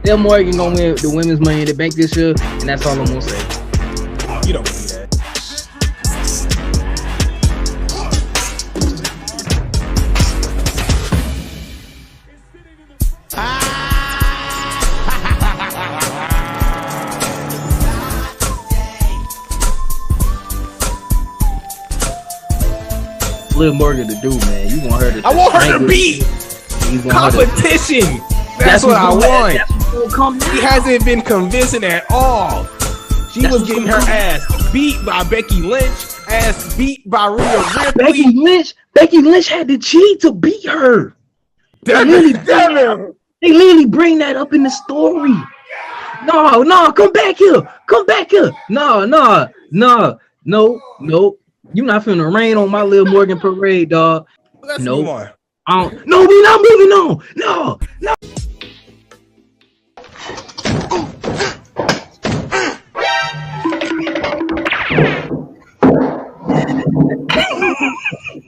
Liv Morgan gonna win the women's Money in the Bank this year, and that's all I'm gonna say. You don't believe that. Liv Morgan to do, man. You want her to? I want her to beat competition. That's what I want. She hasn't been convincing at all. She was getting her ass beat by Becky Lynch, ass beat by Rhea Ripley. Becky Lynch had to cheat to beat her. They literally bring that up in the story. No, come back here. No. You're not finna rain on my Liv Morgan parade, dog. Let's move on. No, we're not moving on. No.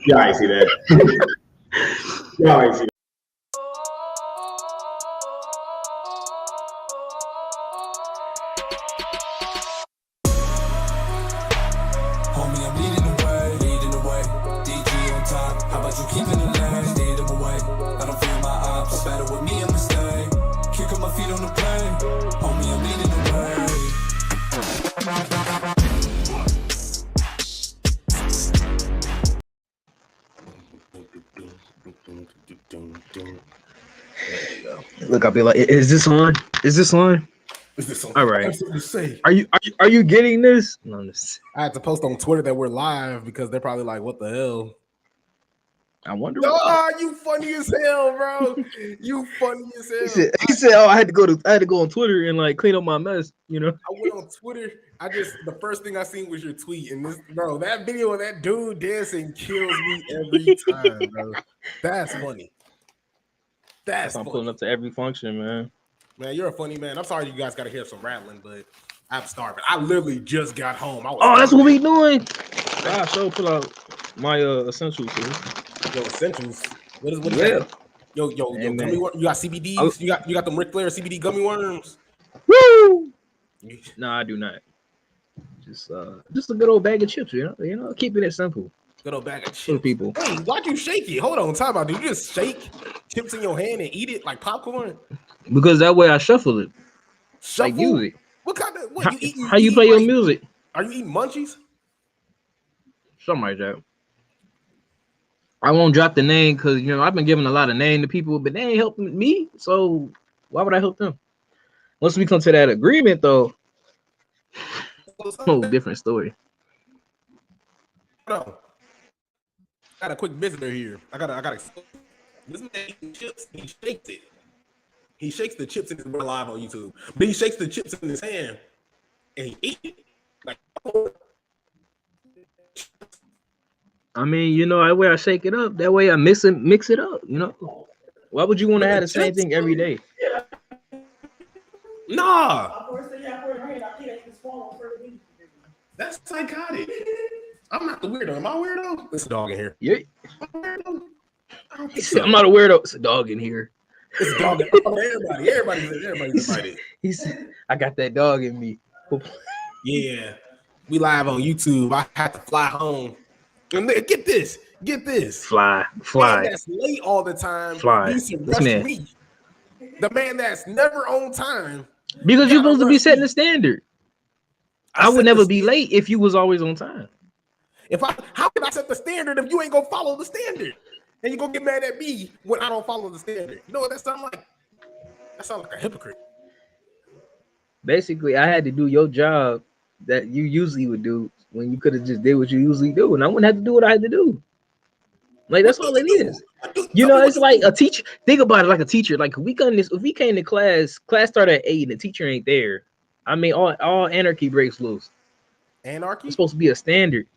Yeah, I see that. Yeah, I see that. Homie, I'm leading the way. DG on top. How about you keeping the lane? Lead them away. I don't fear my ops. Battle with me, I'ma stay. Kick up my feet on the plane. Homie, I'm leading the way. Look, I'll be like, is this on? All right. Are you getting this? No, I had to post on Twitter that we're live because they're probably like, "What the hell?" I wonder. You funny as hell, bro. You funny as hell. He said, "Oh, I had to go on Twitter and like clean up my mess." You know. I went on Twitter. The first thing I seen was your tweet, and that video of that dude dancing kills me every time, bro. That's funny. I'm pulling up to every function, man. Man, you're a funny man. I'm sorry you guys got to hear some rattling, but I'm starving. I literally just got home. That's what we doing. I sure pull out my essentials. Yo, essentials. What is that? Yo, gummy worms. You got CBDs? You got them Ric Flair CBD gummy worms? Woo! No, I do not. Just a good old bag of chips, you know, keeping it simple. Good old bag of chips. For people. Wait, why'd you shake it? Hold on, time out. Do you just shake chips in your hand and eat it like popcorn? Because that way I shuffle it. Shuffle? Like music. What kind of what how you play your music? Are you eating munchies? Something like that. I won't drop the name because I've been giving a lot of name to people, but they ain't helping me. So why would I help them? Once we come to that agreement, though, whole different story. No. Got a quick visitor here. I got this man eating chips. He shakes it. He shakes the chips in his we're live on YouTube, but he shakes the chips in his hand and he eats it. Like, I mean, that way I shake it up. That way I mix it up. Why would you want to have the same thing every day? Nah. That's psychotic. I'm not the weirdo. Am I a weirdo? There's a dog in here. Yeah. He said, I'm not a weirdo. It's a dog in here. It's a dog in everybody. Everybody's invited. He said, I got that dog in me. Yeah. We live on YouTube. I had to fly home. And get this. Fly. Man that's late all the time. Fly. This man. Me. The man that's never on time. Because you're supposed to be setting the standard. I would never be late if you was always on time. How can I set the standard if you ain't gonna follow the standard? And you gonna get mad at me when I don't follow the standard? You know what that sounds like? That sounds like a hypocrite. Basically, I had to do your job that you usually would do when you could have just did what you usually do, and I wouldn't have to do what I had to do. Like that's all it is. It's like a teacher. Think about it like a teacher. Like if we came to class started at 8 and the teacher ain't there. I mean, all anarchy breaks loose. Anarchy? It's supposed to be a standard.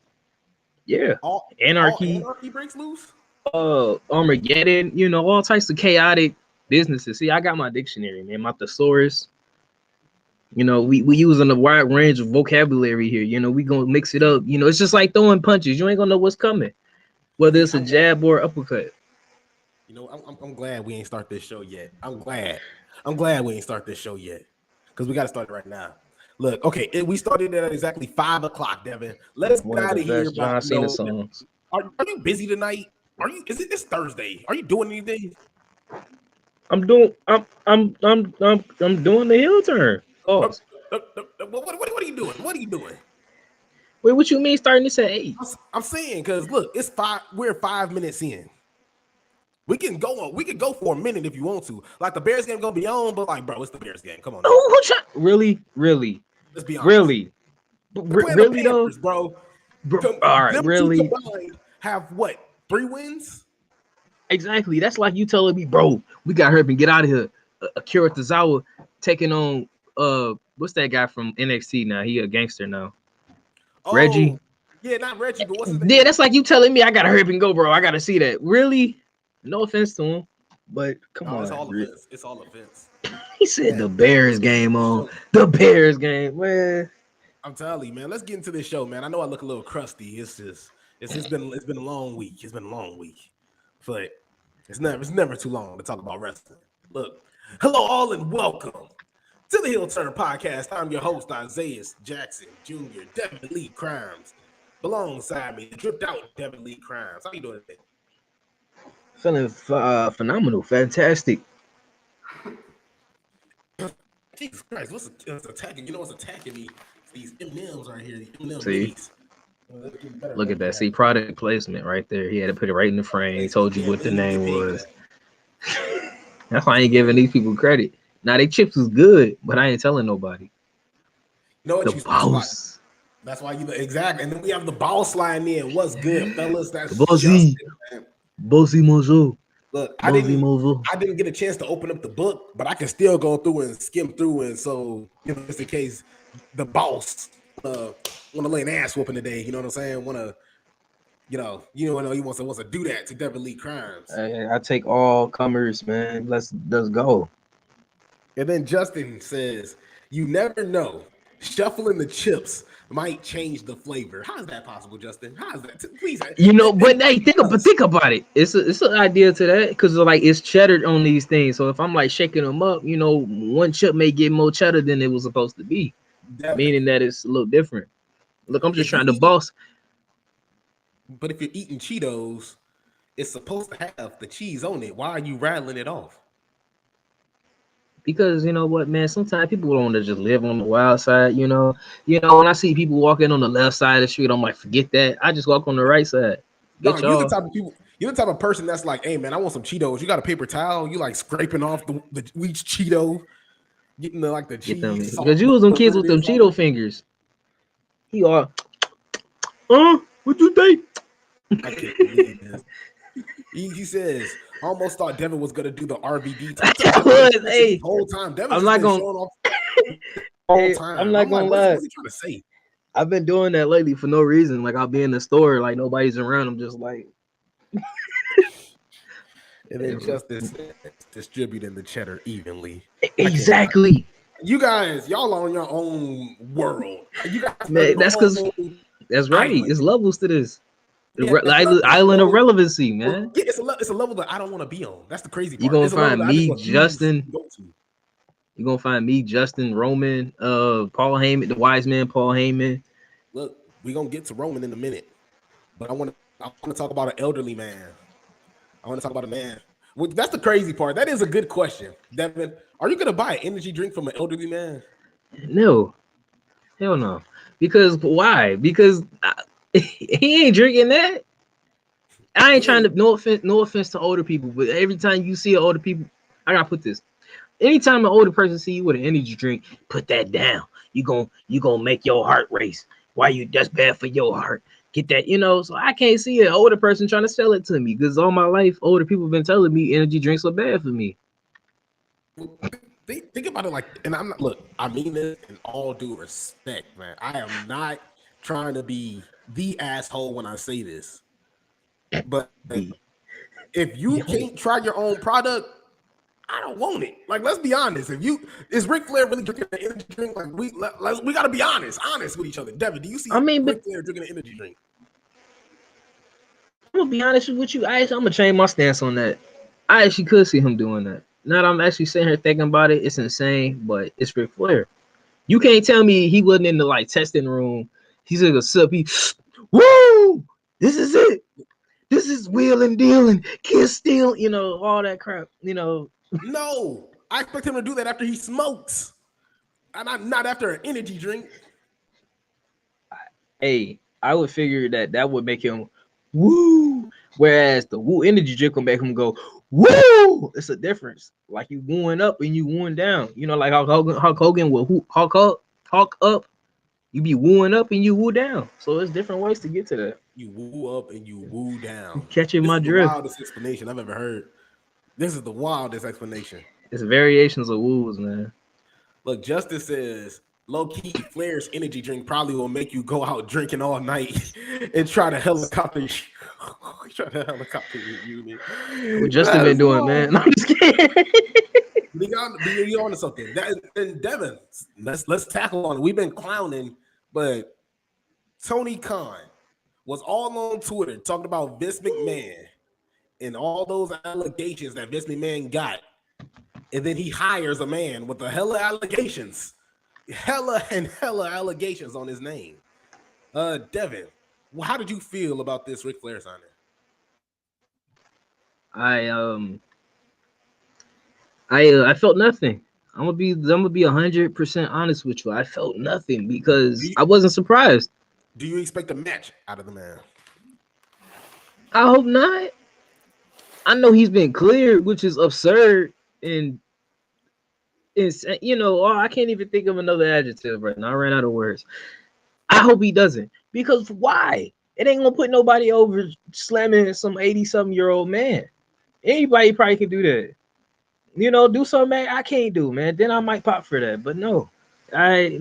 Yeah. Anarchy. All anarchy breaks loose? Armageddon, all types of chaotic businesses. See, I got my dictionary, man, my thesaurus. We using a wide range of vocabulary here. We gonna mix it up. It's just like throwing punches. You ain't gonna know what's coming, whether it's a jab or uppercut. I'm glad we ain't start this show yet. I'm glad I'm glad we ain't start this show yet because we got to start it right now. Look, okay, we started at exactly 5 o'clock, Devin. Let us get out of here. John Cena songs. Are you busy tonight? Is it this Thursday? Are you doing anything? I'm doing the heel turn. Oh. What are you doing? What are you doing? Wait, what you mean starting this at 8? I'm saying because look, it's 5. We're 5 minutes in. We can go for a minute if you want to. Like the Bears game gonna be on, but like, bro, it's the Bears game. Come on. Really? Let's be honest. Really? Really though, bro. All right, really? Have what? 3 wins? Exactly. That's like you telling me, bro, we got her and get out of here. Akira Tozawa taking on what's that guy from NXT now? He a gangster now. Oh, Reggie. Yeah, not Reggie, but what's his name? Yeah, that's like you telling me I gotta hurry up and go, bro. I gotta see that. Really? No offense to him, but come on. It's all offense. It's all offense. He said the Bears game on. The Bears game, man. I'm telling you, man. Let's get into this show, man. I know I look a little crusty. It's been a long week. It's been a long week, but it's never too long to talk about wrestling. Look, hello all and welcome to the Heel Turn Podcast. I'm your host, Isaiah Jackson Jr., Devin Lee Crimes. Alongside me, dripped out Devin Lee Crimes. How you doing today? Feeling phenomenal, fantastic. Jesus Christ, what's attacking? You know what's attacking me? These M&Ms right here. These M&M See, minis. Look at that. See, product placement right there. He had to put it right in the frame. He told you what the name was. That's why I ain't giving these people credit. Now, they chips was good, but I ain't telling nobody. You know what? The boss. That's why you know exactly. And then we have the boss line in. What's good, fellas? That's Bossy. Bossy Mozo. Look, I didn't get a chance to open up the book, but I can still go through and skim through. And so, you know, just in case the boss want to lay an ass whooping today, you know what I'm saying? He wants to do that to Devin Lee Crimes. I take all comers, man. Let's go. And then Justin says, "You never know. Shuffling the chips might change the flavor." How is that possible, Justin? How is that? Please, but hey, think about it. It's an idea to that because like it's cheddar on these things. So if I'm like shaking them up, you know, one chip may get more cheddar than it was supposed to be, meaning that it's a little different. Look, I'm just trying to boss. But if you're eating Cheetos, it's supposed to have the cheese on it. Why are you rattling it off? Because you know what, man, sometimes people don't want to just live on the wild side, you know. When I see people walking on the left side of the street, I'm like, forget that. I just walk on the right side. You're the type of person that's like, hey man, I want some Cheetos. You got a paper towel? You like scraping off the each Cheeto, getting the cheese. Because you was them kids with them Cheeto fingers. He all, what you think? I can't believe this. He says, almost thought Devin was gonna do the RVD. Hey, the whole time. Devin I'm not gonna. I'm not gonna lie. What's he trying to say? I've been doing that lately for no reason. Like I'll be in the store, like nobody's around. I'm just like. And then Justice distributing the cheddar evenly. Exactly. You guys, y'all on your own world. You guys, man, that's because that's right. Island. It's levels to this. Island of relevancy, man. Yeah, it's a level that I don't want to be on. That's the crazy part. You're gonna find me, Justin. You're gonna find me, Justin, Roman, Paul Heyman, the wise man, Paul Heyman. Look, we're gonna get to Roman in a minute, but I want to talk about an elderly man. I want to talk about a man. Well, that's the crazy part. That is a good question, Devin. Are you gonna buy an energy drink from an elderly man? No, hell no. Because why? Because he ain't drinking that. I ain't trying to. No offense to older people, but every time you see older people, I gotta put this. Anytime an older person see you with an energy drink, put that down. You gonna make your heart race. Why that's bad for your heart? Get that, So I can't see an older person trying to sell it to me because all my life, older people have been telling me energy drinks are bad for me. Think about it and I'm not. Look, I mean this in all due respect, man. I am not trying to be the asshole when I say this, but if you can't try your own product, I don't want it. Like, let's be honest. Is Ric Flair really drinking an energy drink? Like, we got to be honest with each other. Devin, do you see Ric Flair drinking an energy drink? I'm gonna be honest with you. I'm gonna change my stance on that. I actually could see him doing that. now that I'm actually sitting here thinking about it, it's insane, but it's Ric Flair. You can't tell me he wasn't in the like testing room. He's like a sub. He, woo! This is it. This is wheeling, dealing, kiss, steal. You know, all that crap. You know. No, I expect him to do that after he smokes, and not after an energy drink. Hey, I would figure that would make him woo. Whereas the woo energy drink will make him go woo. It's a difference. Like you wooing up and you wooing down. You know, like Hulk Hogan will Hulk up. You be wooing up and you woo down. So there's different ways to get to that. You woo up and you woo down. Catching my drift. The wildest explanation I've ever heard. This is the wildest explanation. It's variations of woos, man. Look, Justice says, low-key, Flair's energy drink probably will make you go out drinking all night and try to helicopter you. What Justin been doing, man? No, I'm just kidding. You on to something. And Devin, let's tackle on it. We've been clowning, but Tony Khan was all on Twitter talking about Vince McMahon and all those allegations that Vince McMahon got. And then he hires a man with a hella allegations. Hella allegations on his name. Devin, how did you feel about this Ric Flair signing? I felt nothing. I'm gonna be 100% honest with you. I felt nothing because I wasn't surprised. Do you expect a match out of the man? I hope not. I know he's been cleared, which is absurd, and it's I can't even think of another adjective right now. I ran out of words. I hope he doesn't, because why? It ain't gonna put nobody over slamming some 80-something-year-old man. Anybody probably can do that. Do something I can't do, man. Then I might pop for that. But no, I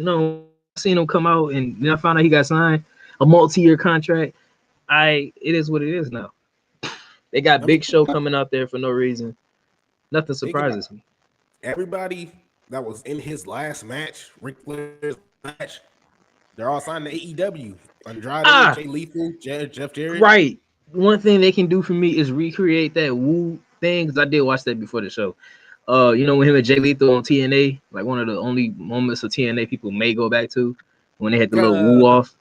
seen him come out and then I found out he got signed a multi-year contract. It is what it is now. They got Big Show coming out there for no reason. Nothing surprises me. Everybody that was in his last match, Ric Flair's match, they're all signed to AEW. Andrade, Jay Lethal, Jeff Jarrett. Right. One thing they can do for me is recreate that woo thing, because I did watch that before the show. When him and Jay Lethal on TNA, like one of the only moments of TNA people may go back to, when they had the little woo off.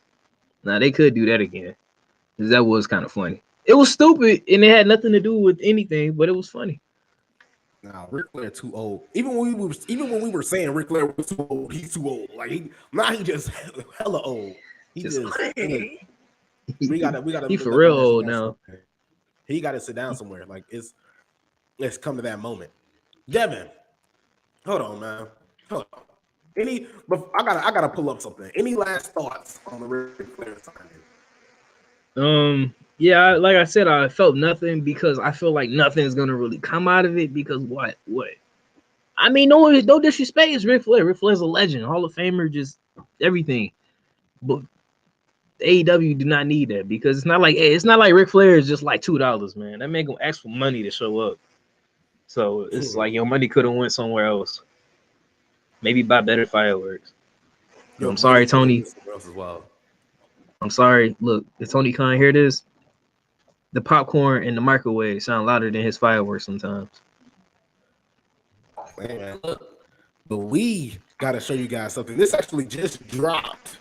Now they could do that again, because that was kind of funny. It was stupid and it had nothing to do with anything, but it was funny. Nah, Ric Flair too old. Even when we were saying Ric Flair was too old, he's too old. Like he just hella old. We gotta. He for real old now. He got to sit down somewhere. Like let's come to that moment. Devin, hold on, man. Hold on. I gotta pull up something. Any last thoughts on the Ric Flair signing? Yeah, like I said, I felt nothing because I feel like nothing is gonna really come out of it. Because what? I mean, no disrespect. It's Ric Flair. Ric Flair's a legend, Hall of Famer, just everything. But AEW do not need that, because it's not like Ric Flair is just like $2, man. That man gonna ask for money to show up. So it's like your money could have went somewhere else. Maybe buy better fireworks. I'm sorry, Tony. As well. I'm sorry. Look, if Tony Khan hear this, the popcorn in the microwave sound louder than his fireworks sometimes. Man, look, but we gotta show you guys something. This actually just dropped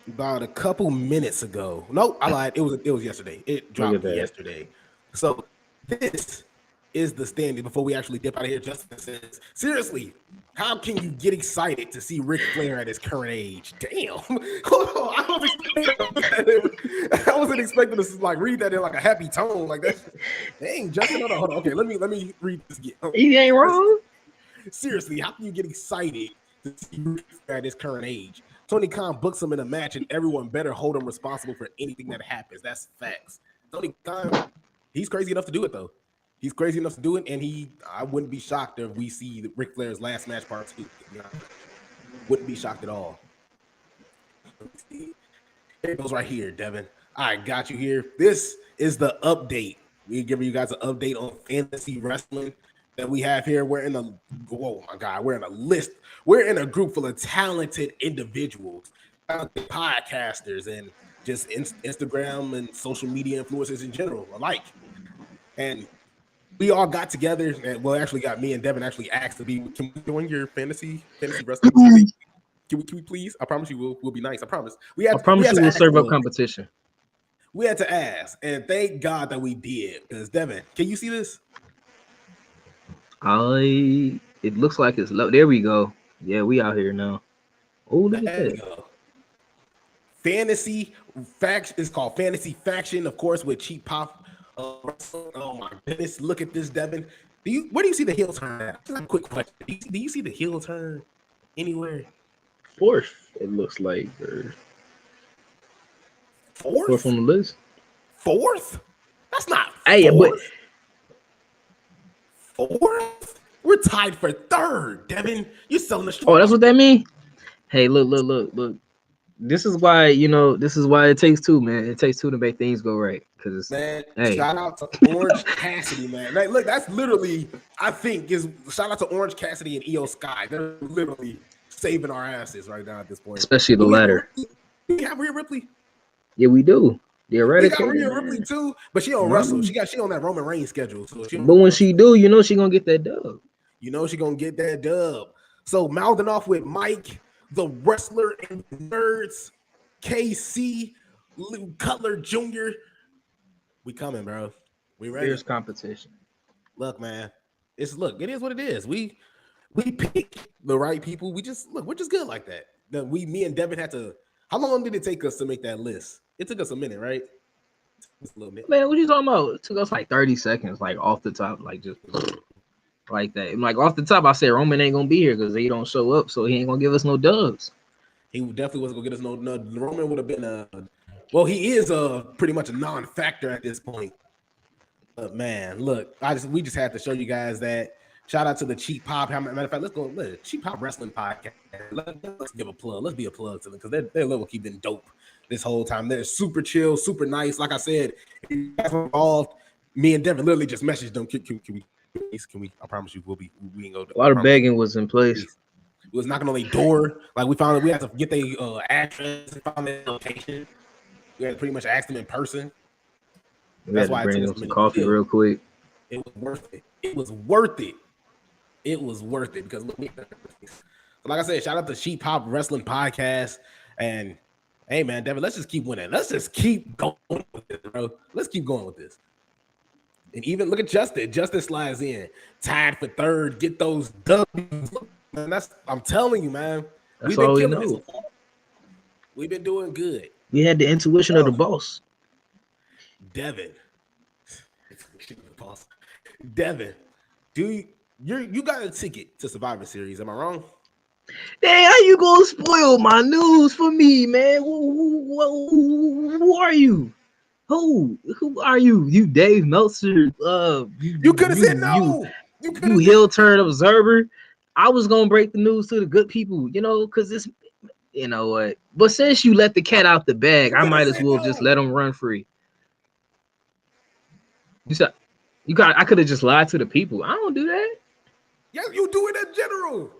about a couple minutes ago. No, I lied. It was yesterday. It dropped yesterday. So this is the standing before we actually dip out of here. Justin says, seriously, how can you get excited to see Ric Flair at his current age? Damn. Hold on. I wasn't expecting to like read that in like a happy tone like that. Dang, Justin, hold on. Okay, let me read this again. He ain't wrong. Seriously, how can you get excited to see Ric Flair at his current age? Tony Khan books him in a match and everyone better hold him responsible for anything that happens. That's facts. Tony Khan, he's crazy enough to do it though. He's crazy enough to do it, and I wouldn't be shocked if we see Ric Flair's last match part 2. Wouldn't be shocked at all. It goes right here, Devin. I got you here. This is the update. We're giving you guys an update on fantasy wrestling that we have here. We're in a list. We're in a group full of talented individuals, talented podcasters, and just Instagram and social media influencers in general alike. And we all got together, and well, actually got me and Devin actually asked to be. Can we join your fantasy wrestling league? Can we please? I promise you, we'll be nice. I promise. I promise you, we'll serve up competition. We had to ask, and thank God that we did. Because Devin, can you see this? It looks like it's low. There we go. Yeah, we out here now. Oh, look at that. Fantasy Faction is called Fantasy Faction, of course, with Cheap Pop. Oh my goodness! Look at this, Devin. Where do you see the heel turn at? Just a quick question. Do you see the heel turn anywhere? Fourth, it looks like. Fourth on the list. Fourth? That's not. Hey, fourth. Fourth? We're tied for third, Devin. You're selling the short. Oh, that's what that means? Hey, look. This is why, it takes two, man. It takes two to make things go right. Cause man, hey. Shout out to Orange Cassidy, man. Like, look, that's literally, I think, shout out to Orange Cassidy and Io Sky. They're literally saving our asses right now at this point. Especially the latter. We have Rhea Ripley. Yeah, we do. We got Rhea Ripley too, but she don't wrestle. She on that Roman Reigns schedule. So but when she do, she gonna get that dub. She gonna get that dub. So mouthing off with Mike, the wrestler and nerds, KC, Luke Cutler Jr. We coming, bro. We ready. Fierce competition. Look, man. It is what it is. We pick the right people. We're just good like that. Me and Devin had to. How long did it take us to make that list? It took us a minute, right? Just a little bit. Man, what you talking about? It took us like 30 seconds, like off the top, like just like that. And like off the top, I said Roman ain't gonna be here because he don't show up, so he ain't gonna give us no dubs. He definitely wasn't gonna get us no. Roman would have been well, he is pretty much a non-factor at this point. But man, look, we just had to show you guys that. Shout out to the Cheap Pop. Matter of fact, let's go. Cheap Pop Wrestling Podcast. Let's give a plug. Let's be a plug to them because their level keep been dope this whole time. They're super chill, super nice. Like I said, if you guys are involved, me and Devin literally just messaged them. Can we? I promise you, we can go. A lot of begging was in place. It was knocking on their door. Like we found we had to get their address and find their location. We had to pretty much ask them in person. That's why I bring them some coffee real quick. It was worth it. It was worth it. It was worth it because look, like I said, shout out to Cheap Pop Wrestling Podcast. And hey, man, Devin, let's just keep winning. Let's just keep going with this, bro. Let's keep going with this. And even look at Justin. Justin slides in, tied for third. Get those W's. Man, I'm telling you, man. That's all we know. We've been doing good. We had the intuition of the boss. Devin, you got a ticket to Survivor Series? Am I wrong? Hey, how you gonna spoil my news for me, man? Who are you? Who are you? You Dave Meltzer? You could have said no. You heel turn observer. I was gonna break the news to the good people, because it's, what. But since you let the cat out the bag, I might as well just let him run free. I could have just lied to the people. I don't do that. Yeah, you do it in general.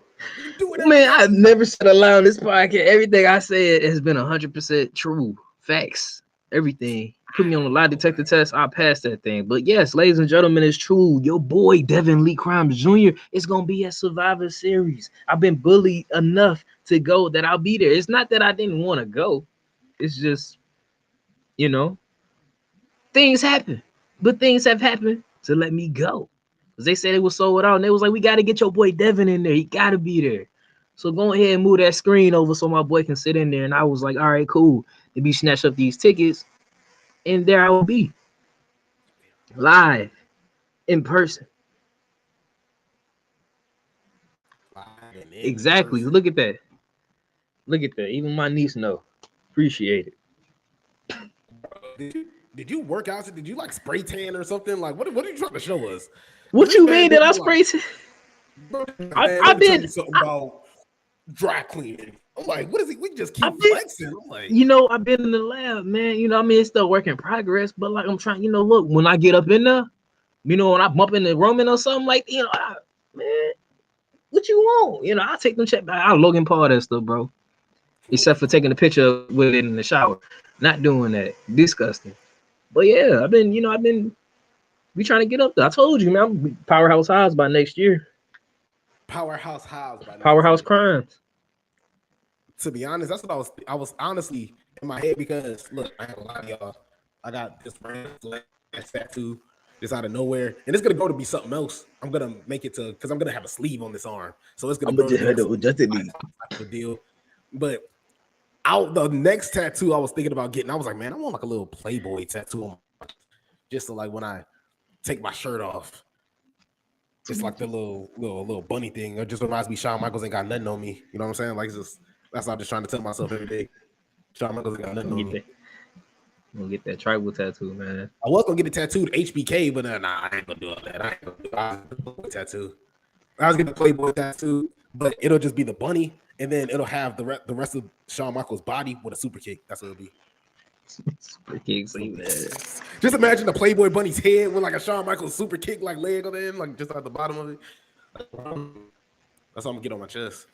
You do it. Man, I've never said a lie on this podcast. Everything I said has been 100% true. Facts. Everything. Put me on a lie detector test, I passed that thing. But yes, ladies and gentlemen, it's true. Your boy Devin Lee Crimes Jr. is gonna be at Survivor Series. I've been bullied enough to go that I'll be there. It's not that I didn't want to go. It's just, things happen. But things have happened to let me go. Because they said it was sold out, and they was like, we got to get your boy Devin in there. He got to be there. So go ahead and move that screen over so my boy can sit in there. And I was like, all right, cool. Let me snatch up these tickets. And there I will be. Live. In person. Exactly. Look at that. Look at that. Even my niece know. Appreciate it. Did you work out? Did you like spray tan or something? Like what are you trying to show us? What you mean that I spray tan? I've been something about dry cleaning. I'm like, what is it? We just keep flexing. I'm like, I've been in the lab, man. It's still work in progress, but like I'm trying, look, when I get up in there, when I bump into Roman or something like, man, what you want? I'll take them check back. I'll Logan Paul that stuff, bro. Except for taking a picture with it in the shower. Not doing that. Disgusting. But yeah, I've been We trying to get up there. I told you, man. I'm Powerhouse Highs by next year. Powerhouse Highs by Powerhouse Crimes. To be honest, that's what I was honestly in my head because look, I ain't gonna lie to y'all. I got this brand tattoo just out of nowhere, and it's gonna go to be something else. I'm gonna make it to because I'm gonna have a sleeve on this arm, so it's gonna go to just a deal. But out the next tattoo I was thinking about getting, I was like, man, I want like a little Playboy tattoo on my, just to like when I take my shirt off. It's like the little bunny thing. It just reminds me Shawn Michaels ain't got nothing on me. You know what I'm saying? Like it's just that's what I'm just trying to tell myself every day. Shawn Michaels ain't got nothing on me. I'm gonna get that tribal tattoo, man. I was gonna get a tattooed HBK, but nah, I ain't gonna do all that. I ain't gonna do a tattoo. I was getting the Playboy tattoo, but it'll just be the bunny, and then it'll have the rest of Shawn Michaels' body with a super kick. That's what it'll be. Super kick, so you just imagine the Playboy bunny's head with like a Shawn Michaels super kick, like leg on the end, like just at the bottom of it. That's what I'm gonna get on my chest.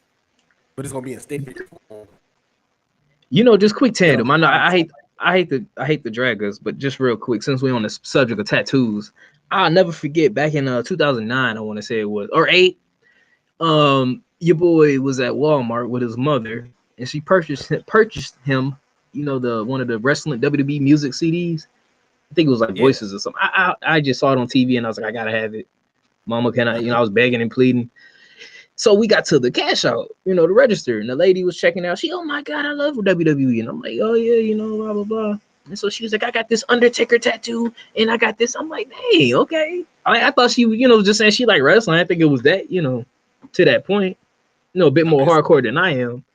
But it's gonna be in stick figure form. You know, just quick tandem. I know I hate the drag us, but just real quick, since we're on the subject of tattoos, I'll never forget back in 2009, I want to say it was, or 8. Your boy was at Walmart with his mother, and she purchased him, you know, one of the wrestling WWE music CDs. I think it was like Voices or something. I just saw it on TV and I was like, I gotta have it. Mama, can I? You know, I was begging and pleading. So we got to the cash out, you know, the register, and the lady was checking out. She, oh my God, I love WWE. And I'm like, oh yeah, you know, blah, blah, blah. And so she was like, I got this Undertaker tattoo, and I got this. I'm like, hey, okay. I thought she, you know, just saying she like wrestling. I think it was that, you know, to that point, you know, a bit more hardcore than I am.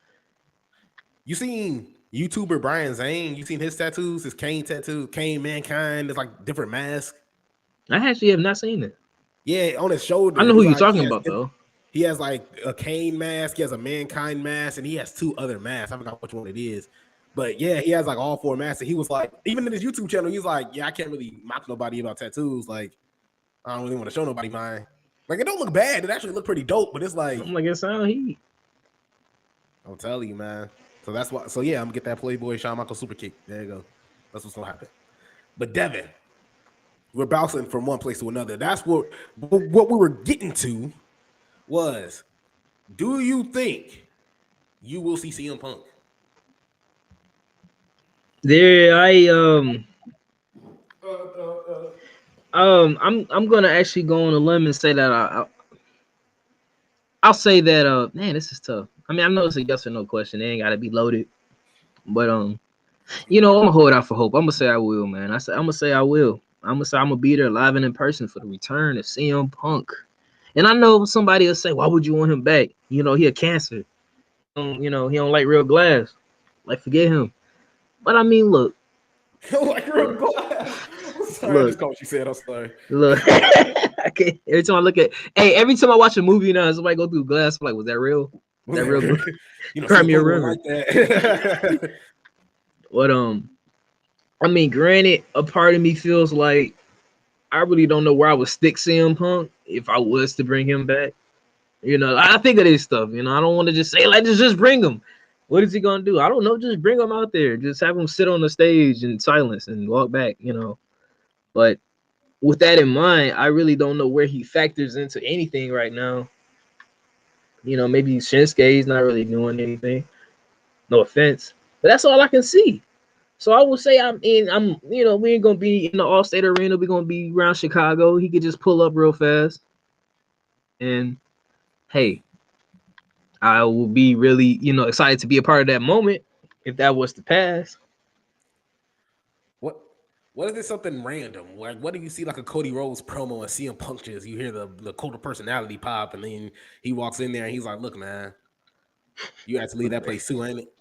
You seen YouTuber Brian Zane? You seen his tattoos, his Kane tattoo, Kane Mankind? It's like different masks. I actually have not seen it. Yeah, on his shoulder. I know who you're talking about, though. He has like a Kane mask, he has a Mankind mask, and he has 2 other masks. I forgot which one it is. But yeah, he has like all 4 masks. And he was like, even in his YouTube channel, he's like, yeah, I can't really mock nobody about tattoos. Like, I don't really want to show nobody mine. Like, it don't look bad. It actually look pretty dope, but it's like, I'm like, it sound heat. I'll tell you, man. So that's why. So yeah, I'm gonna get that Playboy Shawn Michaels super kick. There you go. That's what's gonna happen. But Devin, we're bouncing from one place to another. That's what we were getting to. Was, do you think you will see CM Punk? I'm gonna actually go on a limb and say that I'll say that man, this is tough. I mean, I know it's a yes or no question. It ain't gotta be loaded, but you know, I'm gonna hold out for hope. I'm gonna say I will, man. I'm gonna say I will. I'm gonna say I'm gonna be there live and in person for the return of CM Punk. And I know somebody will say, why would you want him back? You know, he a cancer. You know, he don't like real glass. Like, forget him. But I mean, look. He don't like real glass. I'm sorry, look, I just caught what you said. I'm sorry. Look, okay. Every time I watch a movie now, somebody go through glass, I'm like, was that real? Was that real? You know, Crimea River. Like that. But I mean, granted, a part of me feels like I really don't know where I would stick CM Punk if I was to bring him back. You know, I think of this stuff. You know, I don't want to just say, like, just bring him. What is he going to do? I don't know. Just bring him out there. Just have him sit on the stage in silence and walk back, you know. But with that in mind, I really don't know where he factors into anything right now. You know, maybe Shinsuke's not really doing anything. No offense. But that's all I can see. So I would say you know, we ain't gonna be in the All-State Arena. We're gonna be around Chicago. He could just pull up real fast. And hey, I will be really, you know, excited to be a part of that moment if that was to pass. What if it's something random? Like, what do you see like a Cody Rhodes promo and CM Punk just, you hear the cult of personality pop, and then he walks in there and he's like, look, man, you had to leave that place too, ain't it?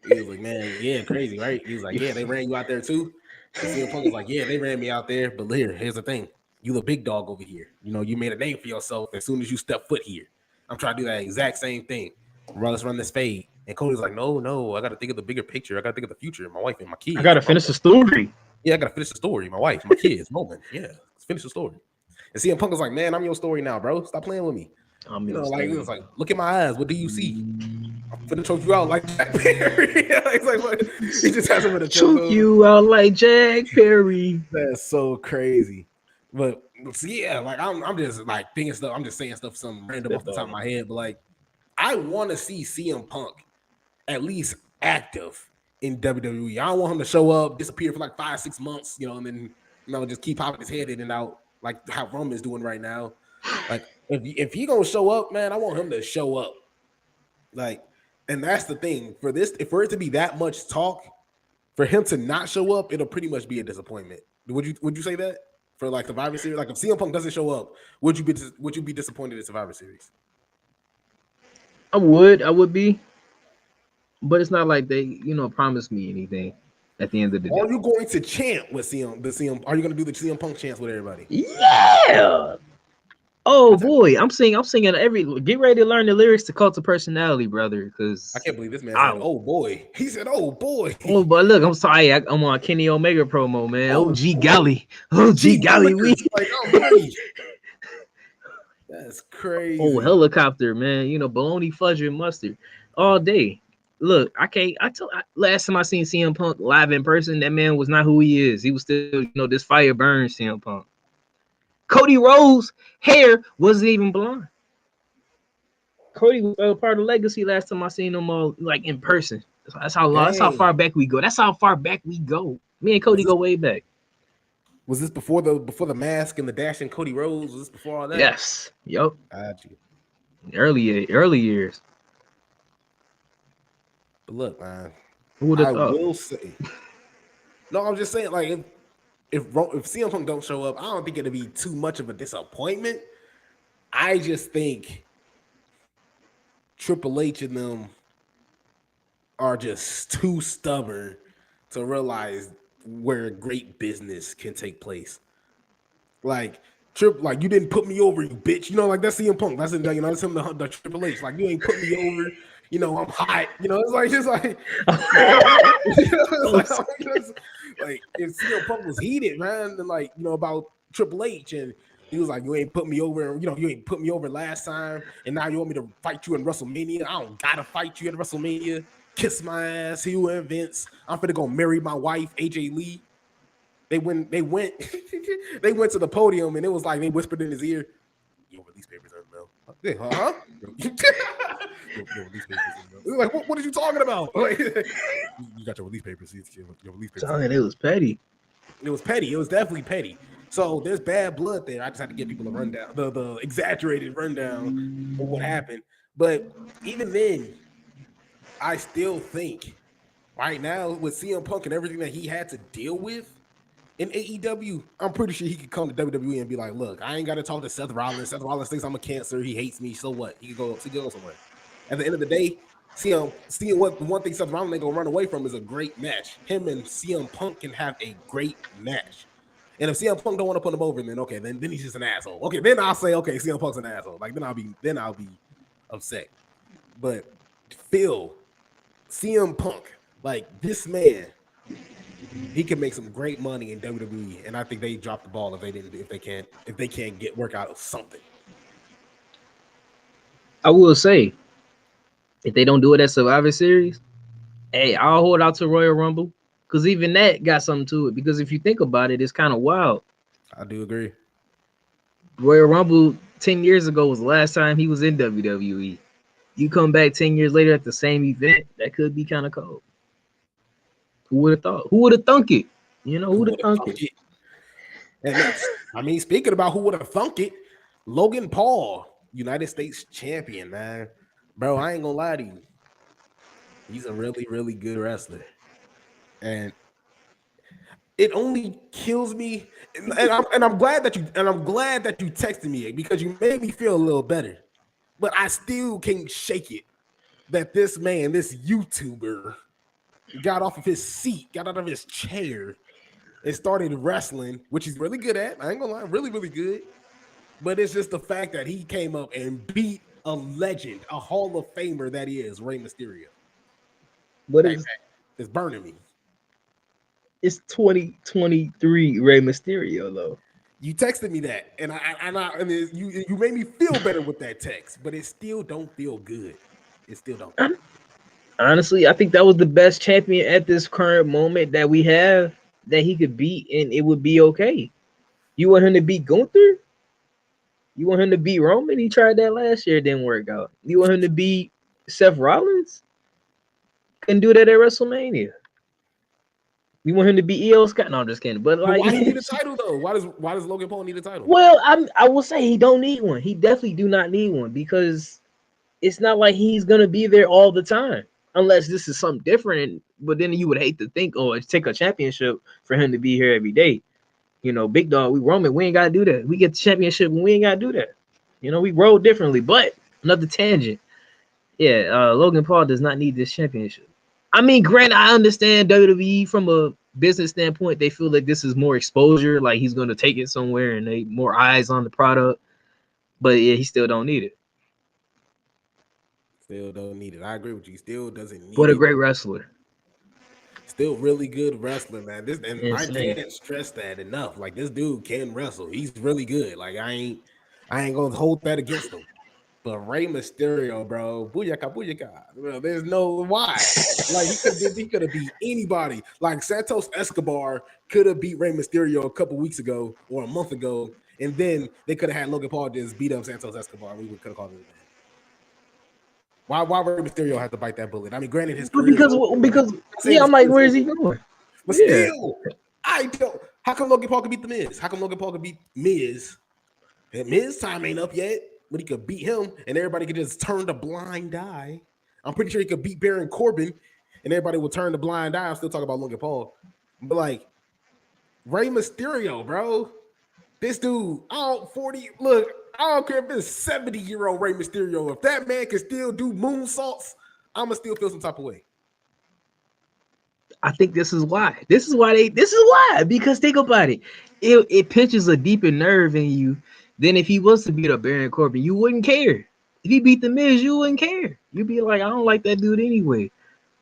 He was like, man, yeah, crazy, right? He was like, yeah, they ran you out there too. And CM Punk was like, yeah, they ran me out there, but here's the thing. You the big dog over here. You know, you made a name for yourself as soon as you step foot here. I'm trying to do that exact same thing. Let's run this fade. And Cody's like, no, I got to think of the bigger picture. I got to think of the future, my wife and my kids. I got to finish the story. Yeah, I got to finish the story. My wife, my kids, moment. Yeah, let's finish the story. And CM Punk was like, man, I'm your story now, bro. Stop playing with me. You know, like, it was like, look in my eyes. What do you see? I'm gonna choke you out like Jack Perry. It's like, what? He just has him in a choke you out like Jack Perry. That's so crazy. But see, yeah, like I'm just like thinking stuff. I'm just saying stuff, something random off the top of my head. But like, I want to see CM Punk at least active in WWE. I don't want him to show up, disappear for like 5-6 months, and then just keep popping his head in and out like how Roman's doing right now. Like if he gonna show up, man, I want him to show up. Like, and that's the thing for this. For it to be that much talk, for him to not show up, it'll pretty much be a disappointment. Would you say that for like Survivor Series? Like if CM Punk doesn't show up, would you be disappointed in Survivor Series? I would be, but it's not like they promised me anything at the end of the day. Are you going to chant with CM? Are you going to do the CM Punk chants with everybody? Yeah. Oh boy, I'm singing get ready to learn the lyrics to Cult of Personality, brother, because I can't believe this man said, oh boy. He said, oh boy. Oh, but look, I'm sorry, I'm on Kenny Omega promo, man. OG Golly. We like, oh boy. That's crazy. Oh, helicopter, man. Bologna, fudge, and mustard all day. Look, last time I seen CM Punk live in person, that man was not who he is. He was still, this fire burns CM Punk. Cody Rhodes' hair wasn't even blonde. Cody was part of the legacy last time I seen him all like in person. That's how far back we go. That's how far back we go. Me and Cody go way back. Was this before the mask and the dashing Cody Rhodes? Was this before all that? Yes. Yep. Got you. Early years. But look, man. Who would have thought? I will say. No, I'm just saying, like, if CM Punk don't show up, I don't think it'll be too much of a disappointment. I just think Triple H and them are just too stubborn to realize where great business can take place. Like you didn't put me over, you bitch. Like that's CM Punk. That's him. That's him. The Triple H. Like you ain't put me over. I'm hot. It's like if CM Punk was heated, man, and about Triple H, and he was like, you ain't put me over. You ain't put me over last time, and now you want me to fight you in WrestleMania. I don't gotta fight you in WrestleMania. Kiss my ass, you and Vince. I'm finna go marry my wife, AJ Lee. They went they went to the podium, and it was like they whispered in his ear, "Yo, release papers in the mail." Huh? Yo, release papers in the mail. Like, what are you talking about? Like, you got your release papers. Your release papers. It was petty. It was petty. It was definitely petty. So there's bad blood there. I just had to give people a rundown, the exaggerated rundown of what happened. But even then, I still think right now with CM Punk and everything that he had to deal with in AEW, I'm pretty sure he could come to WWE and be like, look, I ain't got to talk to Seth Rollins. Seth Rollins thinks I'm a cancer. He hates me. So what? He can go somewhere. At the end of the day, one thing Seth Rollins ain't going to run away from is a great match. Him and CM Punk can have a great match. And if CM Punk don't want to put him over, then okay, then he's just an asshole. Okay, then I'll say, okay, CM Punk's an asshole. Like then I'll be upset. But Phil, CM Punk, like this man, he can make some great money in WWE, and I think they dropped the ball if they can't work out something. I will say, if they don't do it at Survivor Series, hey, I'll hold out to Royal Rumble, because even that got something to it. Because if you think about it, it's kind of wild. I do agree. Royal Rumble 10 years ago was the last time he was in WWE. You come back 10 years later at the same event, that could be kind of cold. Who would have thought? Who would have thunk it? Who would have thunk it? And speaking about who would have thunk it, Logan Paul, United States champion, man. Bro, I ain't gonna lie to you. He's a really, really good wrestler. And it only kills me. And I'm glad that you texted me because you made me feel a little better. But I still can't shake it that this man, this YouTuber, got off of his seat, got out of his chair, and started wrestling, which he's really good at. I ain't gonna lie, really, really good. But it's just the fact that he came up and beat a legend, a Hall of Famer that is Rey Mysterio. But it's burning me. It's 2023 Rey Mysterio, though. You texted me that, and you made me feel better with that text, but it still don't feel good. It still don't. Honestly, I think that was the best champion at this current moment that we have that he could beat, and it would be okay. You want him to beat Gunther? You want him to beat Roman? He tried that last year, it didn't work out. You want him to beat Seth Rollins? Couldn't do that at WrestleMania. You want him to beat EO Scott? No, I'm just kidding. But like, why do he need a title though? Why does Logan Paul need a title? Well, I will say he don't need one. He definitely do not need one because it's not like he's gonna be there all the time, unless this is something different. But then you would hate to think, oh, it's take a championship for him to be here every day. You know, big dog, we Roman, we ain't gotta do that. We get the championship and we ain't gotta do that. You know, we roll differently. But another tangent. Yeah, Logan Paul does not need this championship. I mean, granted, I understand WWE from a business standpoint, they feel like this is more exposure, like he's gonna take it somewhere and they more eyes on the product. But yeah, he still don't need it. Still don't need it. I agree with you. Still doesn't need it. What a great wrestler. Still really good wrestler, man. I can't stress that enough. Like this dude can wrestle. He's really good. Like I ain't gonna hold that against him. But Rey Mysterio, bro, booyaka, booyaka. Bro, there's no why. Like he could have beat anybody. Like Santos Escobar could have beat Rey Mysterio a couple weeks ago or a month ago, and then they could have had Logan Paul just beat up Santos Escobar. We could have called it. Why Rey Mysterio had to bite that bullet? I mean, granted, his career because yeah, I'm like, where is he going? But still, I don't. How come Logan Paul could beat the Miz? How come Logan Paul could beat Miz? And Miz time ain't up yet, but he could beat him, and everybody could just turn the blind eye. I'm pretty sure he could beat Baron Corbin, and everybody would turn the blind eye. I'm still talking about Logan Paul, but like Rey Mysterio, bro, this dude, 40. Look. I don't care if it's 70-year-old Rey Mysterio. If that man can still do moonsaults, I'ma still feel some type of way. I think this is why. This is why. Because think about it. It pinches a deeper nerve in you than if he was to beat up Baron Corbin. You wouldn't care. If he beat the Miz, you wouldn't care. You'd be like, I don't like that dude anyway.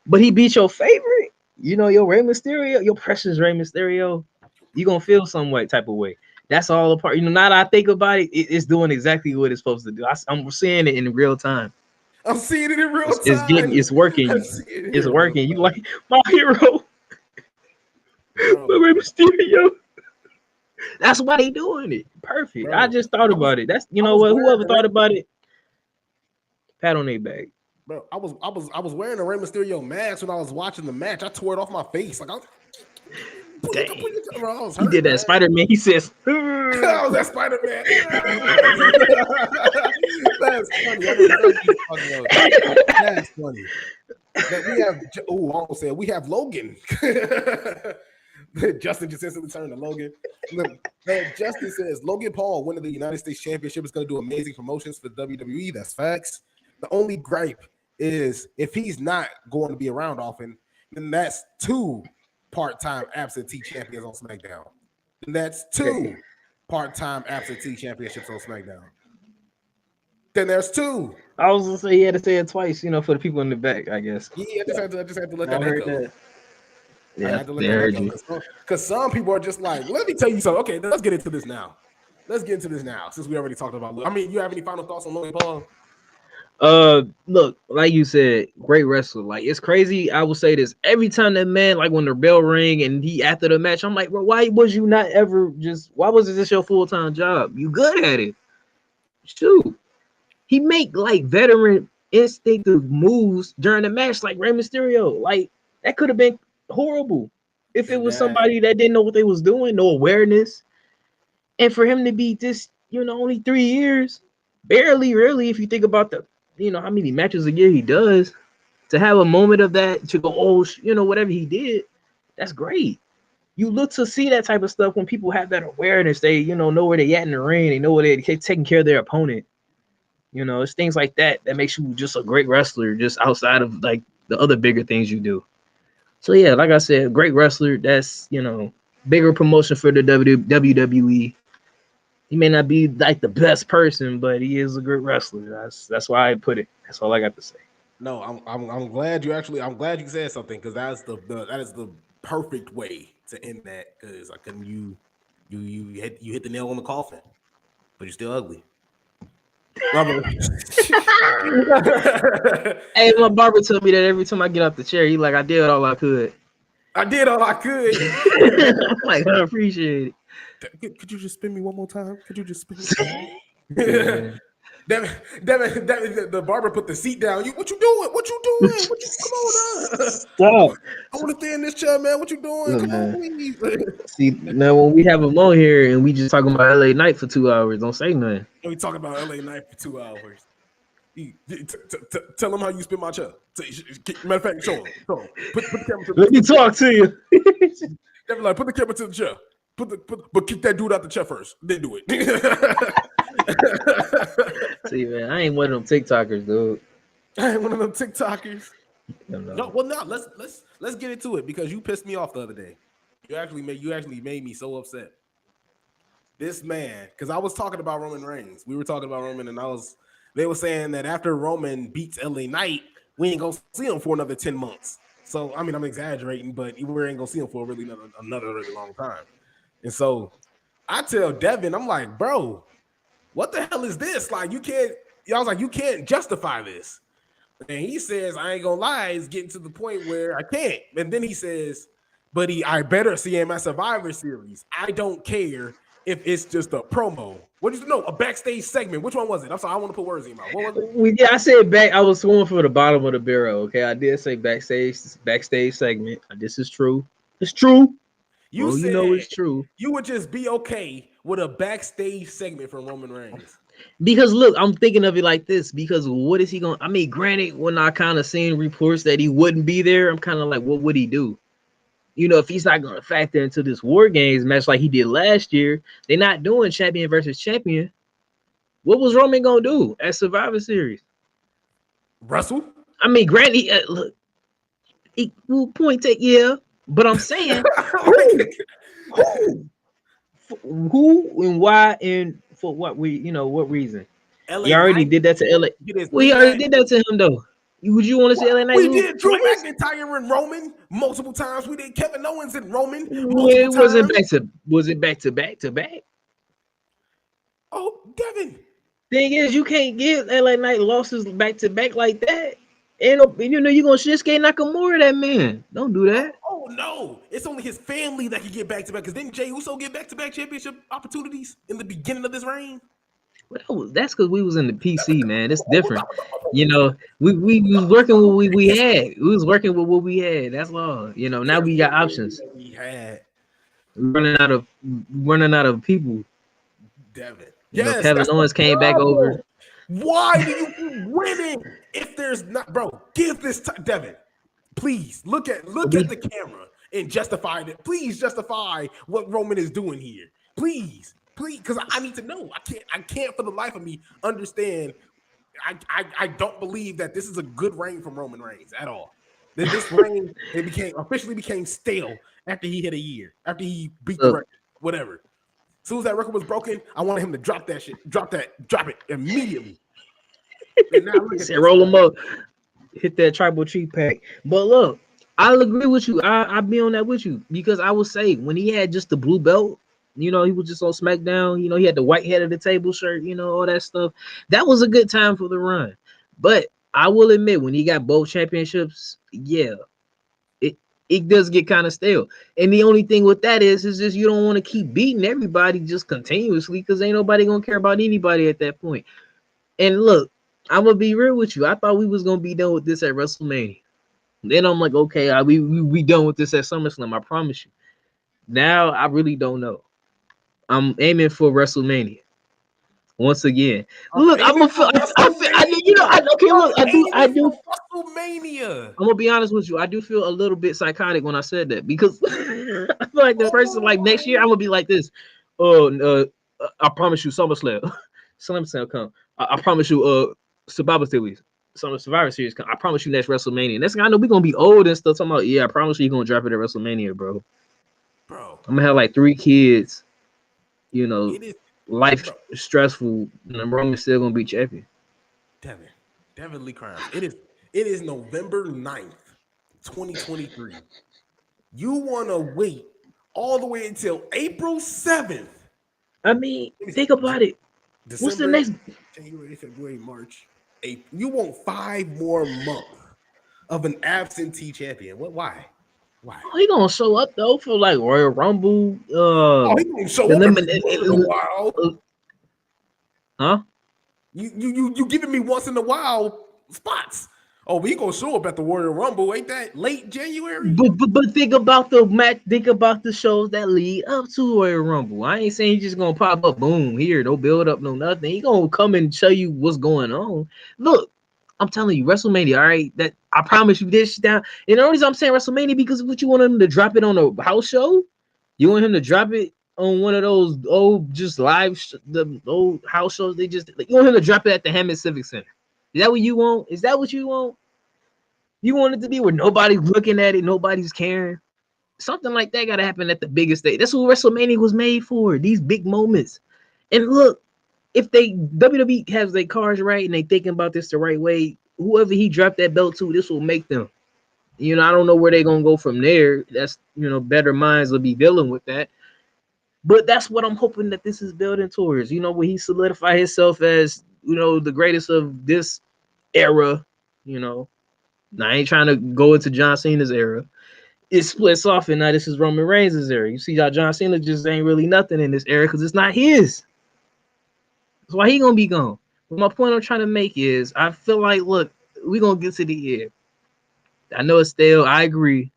But he beat your favorite. You know, your Rey Mysterio, your precious Rey Mysterio. You're gonna feel some type of way. That's all a part. You know, now that I think about it, it's doing exactly what it's supposed to do. I'm seeing it in real time. I'm seeing it in real time. It's working. It's working. You like my hero. Rey Mysterio. That's why they doing it. Perfect. Bro, I just thought about it. That's what. Whoever thought about it, pat on their back. Bro, I was wearing a Rey Mysterio mask when I was watching the match. I tore it off my face. Like dang. He did that Spider-Man. He says, "Oh, that Spider-Man." That's funny. That's funny. We have Logan. Justin just instantly turned to Logan. Look, Justin says Logan Paul winning the United States Championship is going to do amazing promotions for WWE. That's facts. The only gripe is if he's not going to be around often, then that's 2 part-time absentee champions on SmackDown. And that's 2 part-time absentee championships on SmackDown. Then there's 2. I was gonna say he had to say it twice, for the people in the back, I guess. Yeah, I just had to let that go. Yeah, I had to let that go. Because some people are just like, let me tell you something. Okay, let's get into this now. Since we already talked about. I mean, you have any final thoughts on Logan Paul? Look, like you said, great wrestler. Like, it's crazy. I will say this every time that man, like when the bell ring and he after the match, I'm like, bro, why was you not ever why was this your full-time job? You good at it. Shoot. He make like veteran instinctive moves during the match, like Rey Mysterio. Like, that could have been horrible if it was somebody that didn't know what they was doing, no awareness. And for him to be this, only 3 years, barely, really, if you think about how many matches a year he does, to have a moment of that, to go, whatever he did, that's great. You look to see that type of stuff when people have that awareness. They, know where they at in the ring. They know where they're taking care of their opponent. It's things like that makes you just a great wrestler, just outside of like the other bigger things you do. So yeah, like I said, great wrestler. That's, bigger promotion for the WWE. He may not be like the best person, but he is a great wrestler. That's why I put it. That's all I got to say. No, I'm glad you said something, because that is the perfect way to end that, because you hit the nail on the coffin, but you're still ugly. Hey, my barber told me that every time I get off the chair, he like, I did all I could. I'm like, I appreciate it. Could you just spin me one more time? Could you just spin me? Devin, the barber put the seat down. What you doing? What you doing? Come on, Stop. I want to stay in this chair, man. What you doing? Look, Come man. on, please. See, now when we have them on here and we just talking about LA Knight for 2 hours, don't say nothing. We talking about LA Knight for 2 hours. Tell him how you spin my chair. Matter of fact, show him. Put the camera to the Let me talk to you. Devin, like, put the camera to the chair. But kick that dude out the chair first. Then do it. See, man, I ain't one of them TikTokers, dude. I ain't one of them TikTokers. No. Well, now let's get into it because you pissed me off the other day. You actually made me so upset. This man, because I was talking about Roman Reigns. We were talking about Roman, and they were saying that after Roman beats LA Knight, we ain't gonna see him for another 10 months. So I mean, I'm exaggerating, but we ain't gonna see him for another really long time. And so I tell Devin, I'm like, bro, what the hell is this? Like, you can't justify this. And he says, I ain't gonna lie, it's getting to the point where I can't. And then he says, but I better see him at Survivor Series. I don't care if it's just a promo. What is a backstage segment? Which one was it? I'm sorry, I want to put words in your mouth. What was it? Yeah, I said back. I was going for the bottom of the barrel. Okay, I did say backstage segment. This is true. It's true. You know it's true. You would just be okay with a backstage segment from Roman Reigns. Because look, I'm thinking of it like this. Because what is he going? I mean, granted, when I kind of seen reports that he wouldn't be there, I'm kind of like, what would he do? You know, if he's not going to factor into this War Games match like he did last year, they're not doing champion versus champion. What was Roman going to do at Survivor Series? Wrestle? I mean, granted, look, equal point take, yeah. But I'm saying, who and why and for what what reason? He already did that to LA. Well, he already did that to him though. Would you want to see LA Knight? We did Drew McIntyre and Roman multiple times. We did Kevin Owens and Roman. Was it back to back? Oh, Devin. Thing is, you can't give LA Knight losses back to back like that. And you're gonna Shinsuke Nakamura that man. Don't do that. Oh no, it's only his family that can get back to back. Because didn't Jey Uso get back to back championship opportunities in the beginning of this reign? Well, that's because we was in the PC, man. It's different. You know, we was working with what we had. We was working with what we had. That's all. You know, now we got options. We had running out of people. Devin. Yes, Kevin Owens came back over. Why do you keep winning if there's not, bro? Give this to Devin. Please look at the camera and justify it. Please justify what Roman is doing here. Please, because I need to know. I can't for the life of me understand. I don't believe that this is a good reign from Roman Reigns at all. This reign officially became stale after he hit a year, after he beat the record, whatever. As soon as that record was broken, I wanted him to drop that shit. Drop it immediately. And now look at roll him up. Hit that tribal tree pack. But look, I'll agree with you. I'll be on that with you. Because I would say when he had just the blue belt, he was just on SmackDown, he had the white head of the table shirt, all that stuff. That was a good time for the run. But I will admit, when he got both championships, yeah, it does get kind of stale. And the only thing with that is just you don't want to keep beating everybody just continuously because ain't nobody going to care about anybody at that point. And look, I'm going to be real with you. I thought we was going to be done with this at WrestleMania. Then I'm like, okay, we done with this at SummerSlam. I promise you. Now I really don't know. I'm aiming for WrestleMania. Once again, look, I do. WrestleMania. I'm gonna be honest with you. I do feel a little bit psychotic when I said that because I feel like the person like next year I'm gonna be like this. I promise you, SummerSlam come. I promise you, Survivor Series come. I promise you next WrestleMania. Next thing I know, we're gonna be old and stuff. Talking about, yeah, I promise you're gonna drop it at WrestleMania, bro. I'm gonna have like 3 kids. Life stressful, and Roman's still gonna be champion. Devin Lee Crown. It is November 9th, 2023. You want to wait all the way until April 7th. I mean, think about it. December, what's the next? January, February, March, April. You want 5 more months of an absentee champion. Why? Why? Oh, he gonna show up though for like Royal Rumble. He gonna show up every once in a while. Huh? You giving me once in a while spots. Oh, we gonna show up at the Royal Rumble, ain't that late January? But think about the match. Think about the shows that lead up to Royal Rumble. I ain't saying he's just gonna pop up, boom, here, no build up, no nothing. He gonna come and show you what's going on. Look, I'm telling you, WrestleMania. All right, that I promise you this down. And the only reason I'm saying WrestleMania because what you want him to drop it on a house show. You want him to drop it on one of those old just the old house shows. They just you want him to drop it at the Hammond Civic Center. Is that what you want? Is that what you want? You want it to be where nobody's looking at it, nobody's caring. Something like that gotta happen at the biggest stage. That's what WrestleMania was made for. These big moments. And look, if they WWE has their cards right and they thinking about this the right way, whoever he dropped that belt to, this will make them. You know, I don't know where they're gonna go from there. That's better minds will be dealing with that. But that's what I'm hoping that this is building towards. When he solidify himself as the greatest of this era. Now, I ain't trying to go into John Cena's era. It splits off, and now this is Roman Reigns' era. You see how John Cena just ain't really nothing in this era because it's not his. That's why he gonna be gone. But my point I'm trying to make is, I feel like, look, we gonna get to the end. I know it's stale. I agree.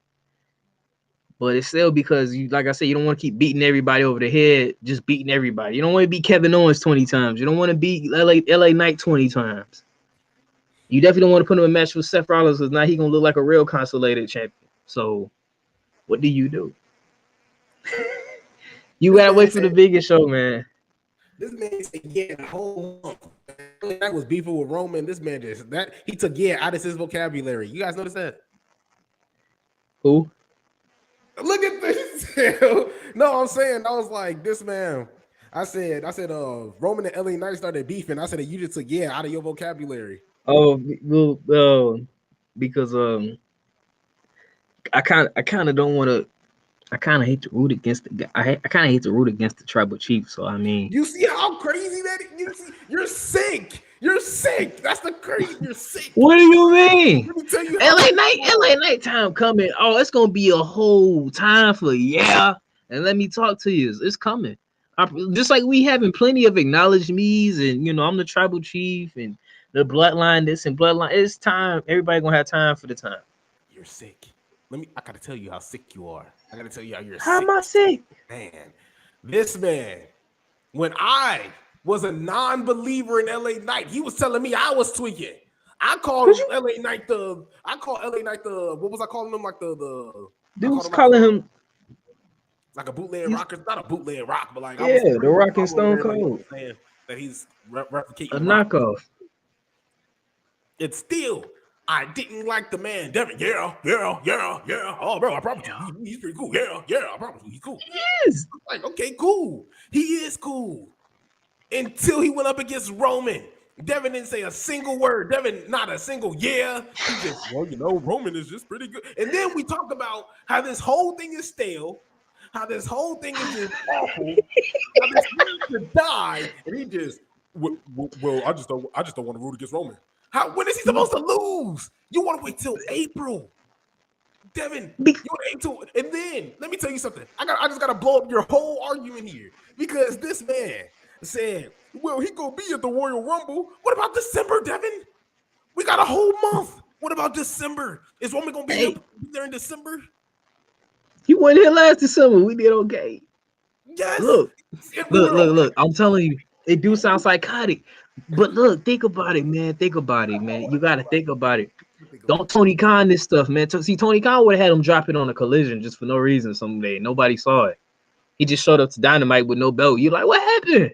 But it's still because like I said, you don't want to keep beating everybody over the head, just beating everybody. You don't want to beat Kevin Owens 20 times. You don't want to beat LA Knight 20 times. You definitely don't want to put him in a match with Seth Rollins because now he's going to look like a real consolidated champion. So what do? You got to wait for the biggest show, man. This man said, yeah, the whole month. That was beefing with Roman. This man he took out of his vocabulary. You guys notice that? Who? Look at this. No, I'm saying, I was like, this man. I said, Roman and LA Knight started beefing. I said, you just took out of your vocabulary. Oh, well, because I kind of don't want to. I kind of hate to root against the guy. I kind of hate to root against the tribal chief. So I mean, you see how crazy that is? You're sick. You're sick. That's the crazy. You're sick. What do you mean? Let me tell you, LA Knight time coming. Oh, it's gonna be a whole time for and let me talk to you. It's coming. Just like we having plenty of acknowledged me's, and I'm the tribal chief and the bloodline this and bloodline. It's time. Everybody gonna have time for the time. You're sick. I gotta tell you how sick you are. I gotta tell you how you're sick. How am I sick? Man, this man, when I was a non-believer in LA Knight, he was telling me I was tweaking. I called LA Knight what was I calling him? Like the dudes calling him like a bootleg rocker. Not a bootleg rock, but like the Rock and Stone Cold. Saying that he's replicating a knockoff. It's still, I didn't like the man, Devin. Yeah. Oh, bro, I promise you, he's pretty cool. Yeah, I promise you, he's cool. He is. Like, okay, cool. He is cool. Until he went up against Roman. Devin didn't say a single word. Devin, not a single yeah. He just, Roman is just pretty good. And then we talk about how this whole thing is stale, how this whole thing is just awful, how this man should die, and he just, well, I just don't want to root against Roman. When is he supposed to lose? You want to wait till April, Devin. You want to wait till, and then let me tell you something. I just gotta blow up your whole argument here because this man said, "Well, he gonna be at the Royal Rumble." What about December, Devin? We got a whole month. What about December? Is Roman gonna be there in December? He wasn't here last December. We did okay. Yes. Look. I'm telling you, it do sound psychotic. But look, think about it, man. You gotta think about it. Don't Tony Khan this stuff, man. See, Tony Khan would have had him drop it on a Collision just for no reason someday. Nobody saw it. He just showed up to Dynamite with no belt. You're like, what happened?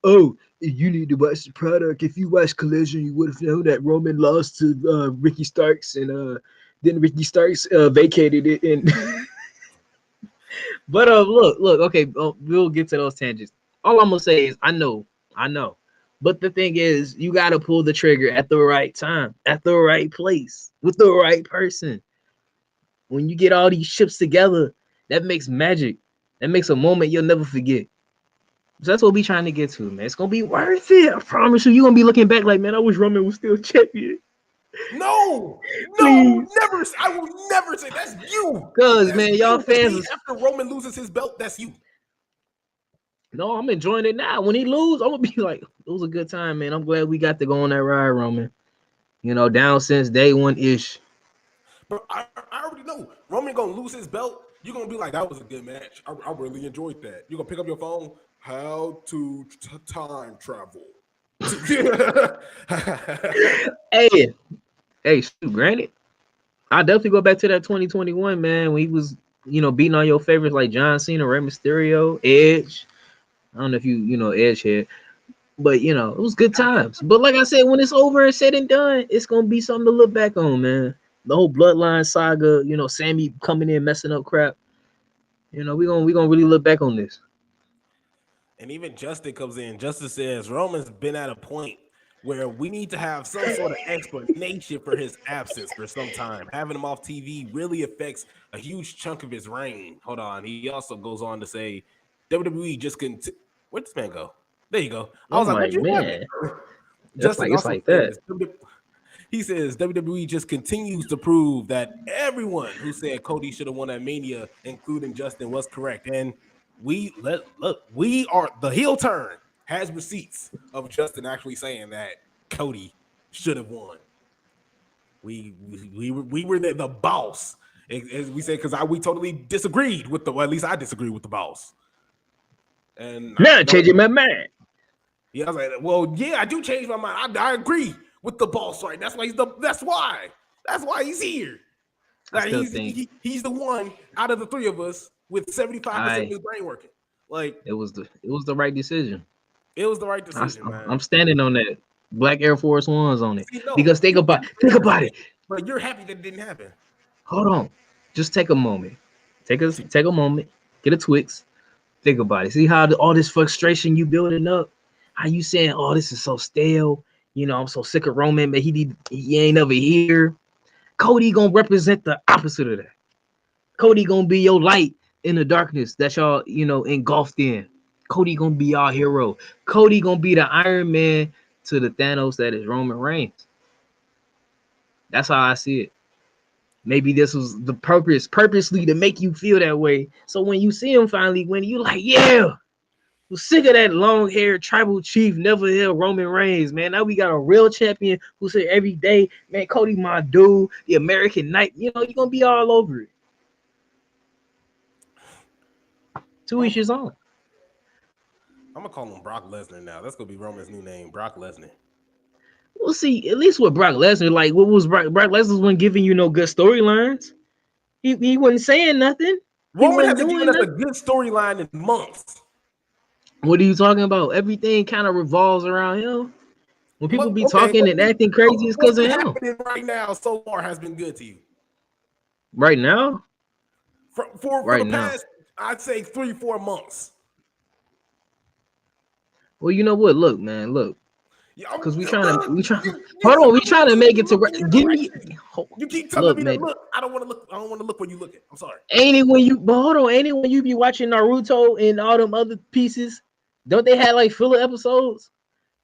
Oh, you need to watch the product. If you watch Collision, you would have known that Roman lost to Ricky Starks, and then Ricky Starks vacated it. And but look, okay, we'll get to those tangents. All I'm gonna say is, I know. But the thing is, you got to pull the trigger at the right time, at the right place, with the right person. When you get all these ships together, that makes magic. That makes a moment you'll never forget. So that's what we trying to get to, man. It's going to be worth it. I promise you. You're going to be looking back like, man, I wish Roman was still champion. No, Please. never. I will never say that's you. Cause man, y'all fans. After Roman loses his belt, that's you. No, I'm enjoying it now. When he lose, I'm gonna be like, it was a good time, man. I'm glad we got to go on that ride, Roman. You know, down since day one ish. But I already know Roman gonna lose his belt. You're gonna be like, that was a good match. I really enjoyed that. You're gonna pick up your phone. How to time travel. Hey, shoot, granted, I definitely go back to that 2021, man, when he was, you know, beating on your favorites like John Cena, Rey Mysterio, Edge. I don't know if you know Edge here, but you know, it was good times. But like I said, when it's over and said and done, it's gonna be something to look back on, man. The whole bloodline saga, you know, Sammy coming in messing up crap. You know, we gonna really look back on this. And even Justin comes in. Justin says Roman's been at a point where we need to have some sort of explanation for his absence for some time. Having him off TV really affects a huge chunk of his reign. Hold on. He also goes on to say WWE just couldn't. Where'd this man go? There you go. I was like, man. Justin it's like that. He says WWE just continues to prove that everyone who said Cody should have won at Mania, including Justin, was correct. And we are the heel turn has receipts of Justin actually saying that Cody should have won. We were the boss, as we say, because we totally disagreed with at least I disagreed with the boss. And now changing my mind. Yeah, I was like, well, yeah, I do change my mind. I agree with the boss, right? That's why he's here. Like he's the one out of the three of us with 75% of his brain working. Like it was the right decision. It was the right decision, man. I'm standing on that. Black Air Force Ones on it. Because think about it. But you're happy that it didn't happen. Hold on. Just take a moment. Take a moment. Get a Twix. Think about it. See how all this frustration you building up? How you saying, oh, this is so stale. You know, I'm so sick of Roman, but he ain't never here. Cody gonna represent the opposite of that. Cody gonna be your light in the darkness that y'all, you know, engulfed in. Cody gonna be our hero. Cody gonna be the Iron Man to the Thanos that is Roman Reigns. That's how I see it. Maybe this was the purposely to make you feel that way. So when you see him finally win, you like, yeah, we're sick of that long-haired tribal chief, never held Roman Reigns, man. Now we got a real champion who say every day, man, Cody, my dude, the American Knight. You know, you're gonna be all over it. To each his own. I'm gonna call him Brock Lesnar now. That's gonna be Roman's new name, Brock Lesnar. We'll see. At least with Brock Lesnar, like what was Brock Lesnar wasn't giving you no good storylines. He wasn't saying nothing. Roman hasn't given us a good storyline in months. What are you talking about? Everything kind of revolves around him. When people be talking and acting crazy, it's because of him. Right now, so far has been good to you. Right now, for the past, I'd say 3-4 months. Well, you know what? Look, man, look. Because we trying to make it to give me. You keep telling me to look. I don't want to look. I don't want to look when you look at. I'm sorry. Ain't it when you be watching Naruto and all them other pieces? Don't they have like filler episodes?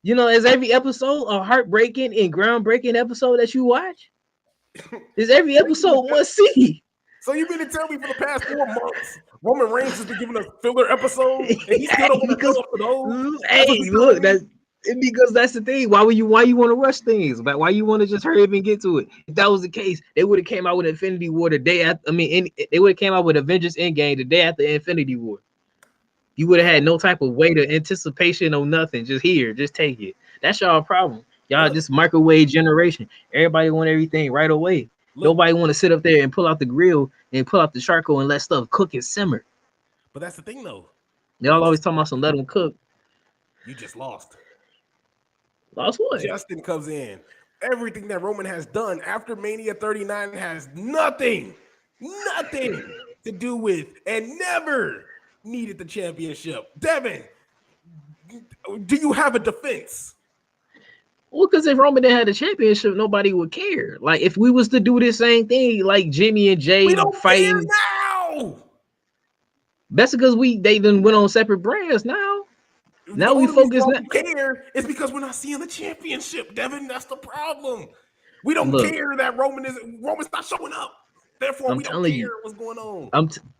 You know, is every episode a heartbreaking and groundbreaking episode that you watch? Is every episode must see? So you mean to tell me for the past 4 months, Roman Reigns has been giving us filler episodes, and he's still don't want to go up for those? Hey, look, because that's the thing. Why you want to rush things? But why you want to just hurry up and get to it? If that was the case, they would have came out with Infinity War the day after. They would have came out with Avengers Endgame the day after Infinity War. You would have had no type of weight of anticipation or nothing. Just take it. That's y'all problem. Y'all just microwave generation. Everybody want everything right away. Nobody want to sit up there and pull out the grill and pull out the charcoal and let stuff cook and simmer. But that's the thing, though. Y'all always talking about some let them cook. You just lost. Lost what? Justin comes in. Everything that Roman has done after Mania 39 has nothing to do with and never needed the championship. Devin, do you have a defense? Well, because if Roman didn't have the championship, nobody would care. Like if we was to do the same thing, like Jimmy and Jay fighting now. That's because they done went on separate brands now. Now we focus. Care is because we're not seeing the championship, Devin. That's the problem. We don't care that Roman's not showing up. Therefore, we don't care what's going on.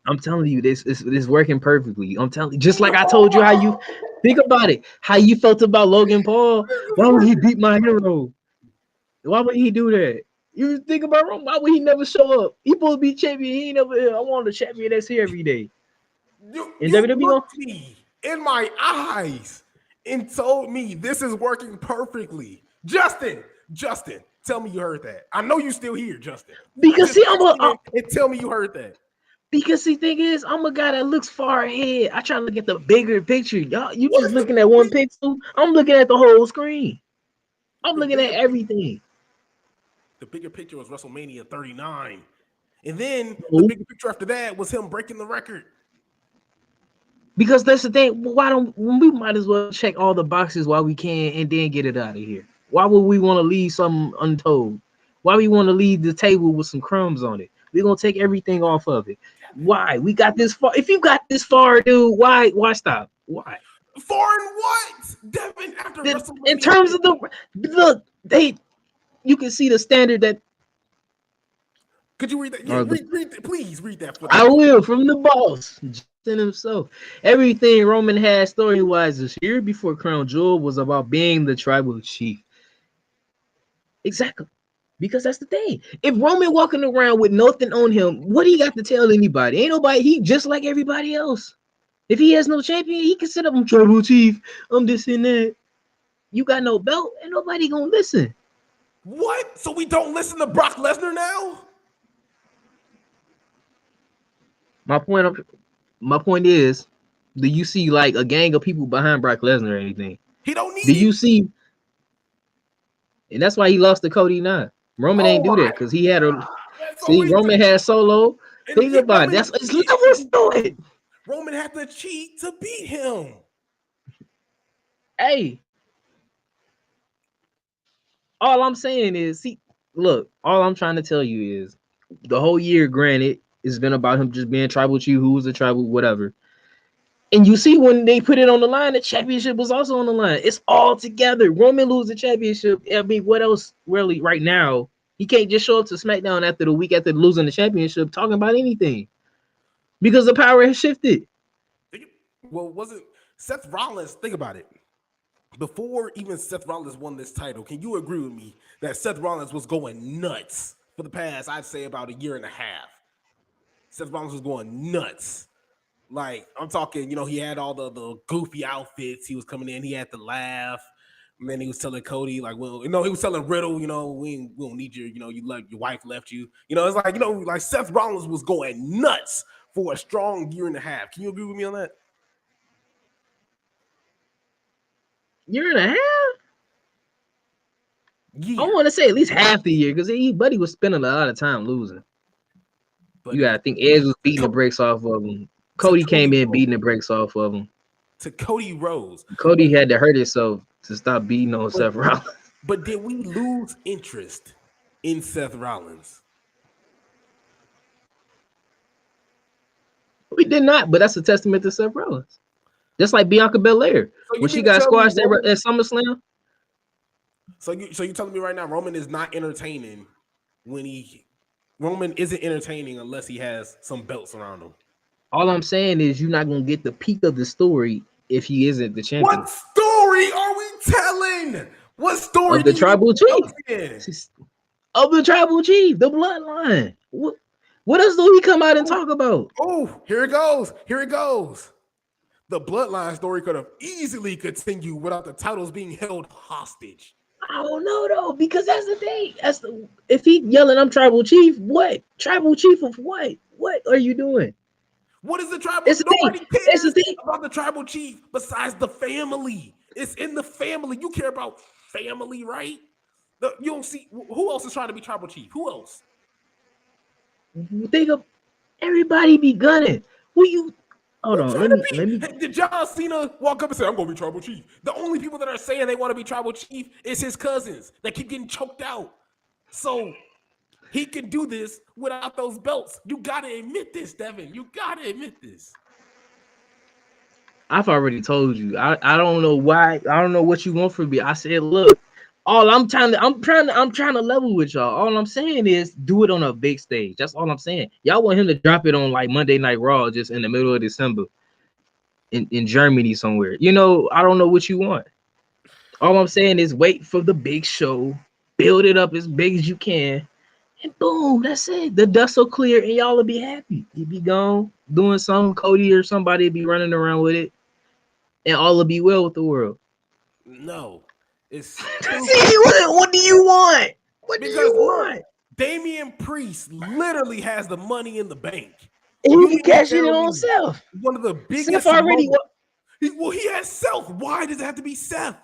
I'm telling you, this is working perfectly. I'm telling you, just like I told you how you think about it, how you felt about Logan Paul. Why would he beat my hero? Why would he do that? You think about Roman, why would he never show up? He supposed to be champion. He ain't never here. I want a champion that's here every day. You looked me in my eyes and told me this is working perfectly. Justin, tell me you heard that. I know you still here, Justin. Because see, and tell me you heard that. Because the thing is, I'm a guy that looks far ahead. I try to look at the bigger picture. Y'all, you just looking at one pixel. I'm looking at the whole screen. I'm looking at everything. The bigger picture was WrestleMania 39. And then the bigger picture after that was him breaking the record. Because that's the thing. We might as well check all the boxes while we can and then get it out of here. Why would we want to leave something untold? Why we want to leave the table with some crumbs on it? We're gonna take everything off of it. Why? We got this far. If you got this far, dude, why stop? Why? Far in what? Devin, after WrestleMania. In terms of you can see the standard that. Could you read that? Yeah, read, please read that. For I will, from the boss, Justin himself. Everything Roman had story-wise this year before Crown Jewel was about being the tribal chief. Exactly. Because that's the thing. If Roman walking around with nothing on him, what do you got to tell anybody? Ain't nobody. He just like everybody else. If he has no champion, he can sit up and tribal chief. I'm this and that. You got no belt, and nobody gonna listen. What? So we don't listen to Brock Lesnar now? My point is, do you see like a gang of people behind Brock Lesnar or anything? He don't need. Do you see? And that's why he lost to Cody now. Roman ain't do that because he had a. See, Roman had Solo. Think about it. That's let's do it. Roman had to cheat to beat him. Hey, all I'm saying is, look. All I'm trying to tell you is, the whole year, granted, it's been about him just being tribal chief, who was a tribal whatever. And you see when they put it on the line, the championship was also on the line. It's all together. Roman lose the championship. I mean, what else really right now? He can't just show up to SmackDown after the week after losing the championship talking about anything. Because the power has shifted. Well, wasn't Seth Rollins, think about it. Before even Seth Rollins won this title, can you agree with me that Seth Rollins was going nuts for the past, I'd say, about a year and a half? Seth Rollins was going nuts. Like, I'm talking, he had all the goofy outfits. He was coming in. He had to laugh. And then he was telling Cody, like, well, he was telling Riddle, we don't need you. Your wife left you. It's like, like Seth Rollins was going nuts for a strong year and a half. Can you agree with me on that? Year and a half? Yeah. I want to say at least half the year because Buddy was spending a lot of time losing. But you gotta think Edge was beating the brakes off of him. Cody came in beating the brakes off of him. To Cody Rhodes. Cody had to hurt himself to stop beating on Seth Rollins. But did we lose interest in Seth Rollins? We did not, but that's a testament to Seth Rollins. Just like Bianca Belair when she got squashed at SummerSlam. So you telling me right now Roman is not entertaining Roman isn't entertaining unless he has some belts around him. All I'm saying is you're not gonna get the peak of the story if he isn't the champion. What story are we telling? What story of the tribal chief? Of the tribal chief, the bloodline. What else do we come out and talk about? Oh, here it goes. The bloodline story could have easily continued without the titles being held hostage. I don't know though, because that's the thing. If he yelling, "I'm tribal chief," what? Tribal chief of what? What are you doing? What is the tribal? Nobody cares about the tribal chief besides the family. It's in the family. You care about family, right? You don't see who else is trying to be tribal chief. Who else? Think of everybody be gunning. Hold on, let me. Did John Cena walk up and say, "I'm gonna be tribal chief"? The only people that are saying they want to be tribal chief is his cousins that keep getting choked out. So he can do this without those belts. You gotta admit this, Devin. You gotta admit this. I've already told you. I don't know why. I don't know what you want from me. I said, look, All I'm trying to level with y'all. All I'm saying is do it on a big stage. That's all I'm saying. Y'all want him to drop it on like Monday Night Raw just in the middle of December in Germany somewhere. You know, I don't know what you want. All I'm saying is wait for the big show, build it up as big as you can, and boom, that's it. The dust will clear and y'all will be happy. You be gone doing something, Cody or somebody be running around with it, and all will be well with the world. No, it's See, what do you want? What do you want? Damian Priest literally has the money in the bank. And he can cash it on himself. One of the biggest. Seth already. He has Seth. Why does it have to be Seth?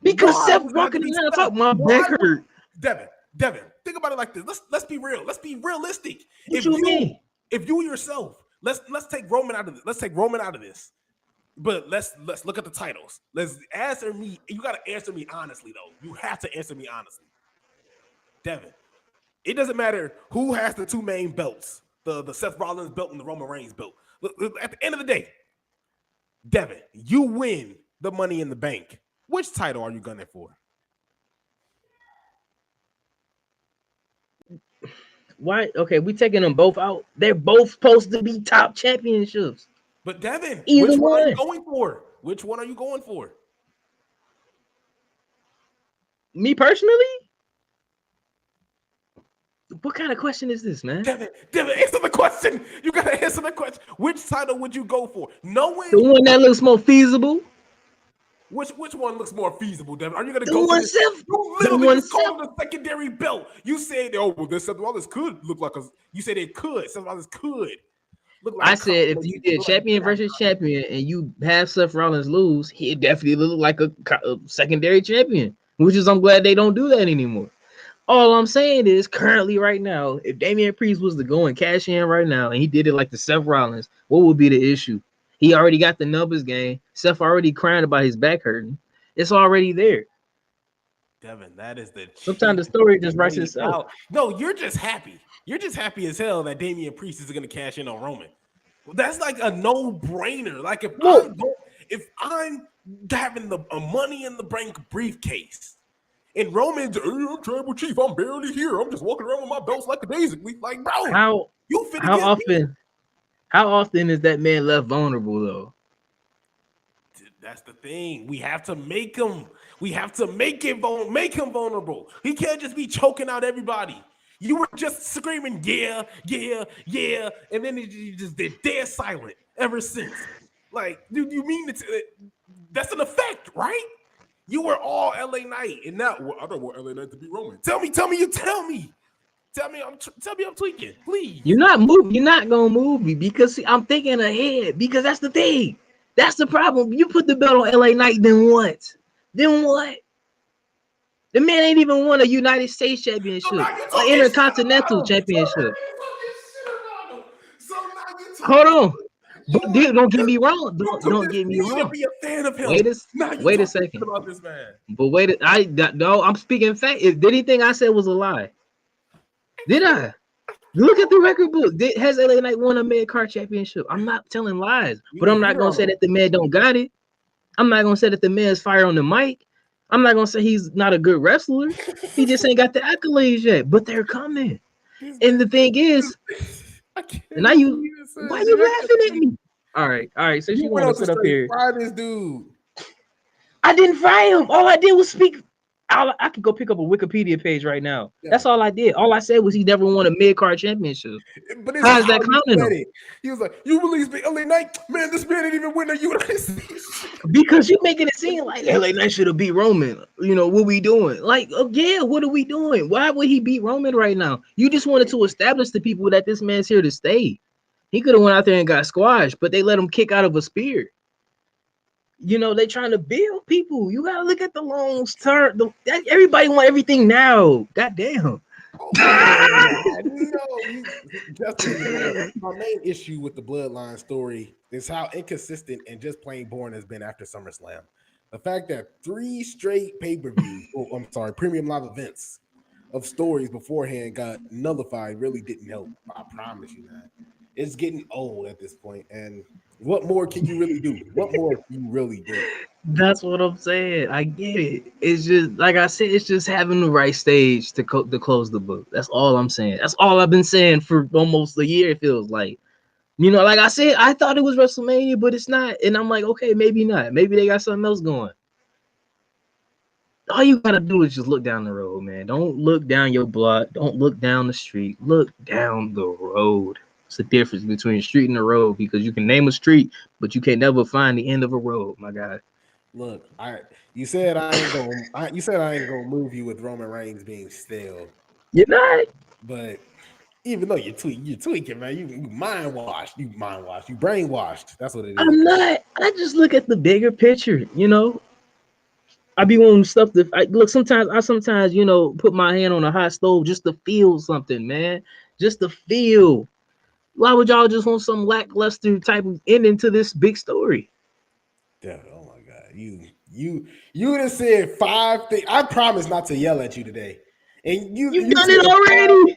Because Seth walking in and talk, my back hurt. Devin, think about it like this. Let's be real. Let's be realistic. What you mean? If you yourself, let's take Roman out of this. Let's take Roman out of this. But let's look at the titles. Let's answer me. You got to answer me honestly, though. You have to answer me honestly. Devin, it doesn't matter who has the two main belts, the Seth Rollins belt and the Roman Reigns belt. Look, at the end of the day, Devin, you win the Money in the Bank. Which title are you gunning for? Why? Okay, we taking them both out. They're both supposed to be top championships. But Devin, Either which one one are you going for? Which one are you going for? Me personally? What kind of question is this, man? Devin, answer the question. You gotta answer the question. Which title would you go for? Knowing the one that looks more feasible. Which one looks more feasible, Devin? Are you gonna The go one for Seth? You The literally one just called Seth? it a secondary belt. You said, oh, well, this Seth Rollins could look like a. You said it could. Seth Rollins could look like. I said if you did champion versus champion and you have Seth Rollins lose, he definitely look like a secondary champion. Which is I'm glad they don't do that anymore. All I'm saying is currently right now, if Damian Priest was to go and cash in right now and he did it like the Seth Rollins, what would be the issue? He already got the numbers game. Seth already crying about his back hurting. It's already there. Devin, that is the. Sometimes the story just writes itself. No, you're just happy. You're just happy as hell that Damian Priest is going to cash in on Roman. That's like a no-brainer. Like if I'm having the Money in the Bank briefcase. And Roman's, I'm Tribal Chief. I'm barely here. I'm just walking around with my belts like a daisy. Like, bro, how often is that man left vulnerable though? That's the thing. We have to make him. We have to make him vulnerable. He can't just be choking out everybody. You were just screaming, yeah, and then you just did dead silent ever since. Like, do you mean that's an effect, right? You were all LA Knight, and now I don't want LA Knight to be Roman. Tell me I'm tweaking, please. You're not gonna move me because see, I'm thinking ahead. Because that's the thing. That's the problem. You put the belt on LA Knight, then what? The man ain't even won a United States championship, an Intercontinental championship. Hold on. But don't get me wrong. Don't get me wrong. Be a fan of him. Wait a second. About this man. But I'm speaking fact. If anything I said was a lie, did I? Look at the record book. Has LA Knight won a mid-card championship? I'm not telling lies, but I'm not gonna say that the man don't got it. I'm not gonna say that the man's fire on the mic. I'm not gonna say he's not a good wrestler. He just ain't got the accolades yet, but they're coming. And the thing is, now why you laughing at me? All right. So you want to sit up here? Fry this dude. I didn't fry him. All I did was speak. I could go pick up a Wikipedia page right now. Yeah. That's all I did. All I said was he never won a mid-card championship. But how is that counting? He was like, "You released me, LA Knight, man. This man didn't even win a United States." Because you're making it seem like LA Knight should have beat Roman. You know what we doing? Like, yeah, what are we doing? Why would he beat Roman right now? You just wanted to establish to people that this man's here to stay. He could have went out there and got squashed, but they let him kick out of a spear. You know, they trying to build people. You gotta look at the long term. Everybody want everything now. God damn. My main issue with the Bloodline story is how inconsistent and just plain boring has been after SummerSlam. The fact that 3 straight pay-per-views, premium live events of stories beforehand got nullified really didn't help. I promise you that. It's getting old at this point, and What more can you really do? What more can you really do? That's what I'm saying. I get it. It's just like I said. It's just having the right stage to close the book. That's all I'm saying. That's all I've been saying for almost a year. It feels like, like I said, I thought it was WrestleMania, but it's not. And I'm like, okay, maybe not. Maybe they got something else going. All you gotta do is just look down the road, man. Don't look down your block. Don't look down the street. Look down the road. It's the difference between a street and a road, because you can name a street, but you can never find the end of a road, my guy. Look, you said I ain't gonna move you with Roman Reigns being stale. You're not. But even though you're tweaking, man, you mind washed, you brainwashed. That's what it is. I'm not. I just look at the bigger picture, I be wanting stuff to look. Sometimes I put my hand on a hot stove just to feel something, man. Just to feel. Why would y'all just want some lackluster type of ending to this big story? Yeah, oh my God. You just said 5 things. I promise not to yell at you today. And you done it already.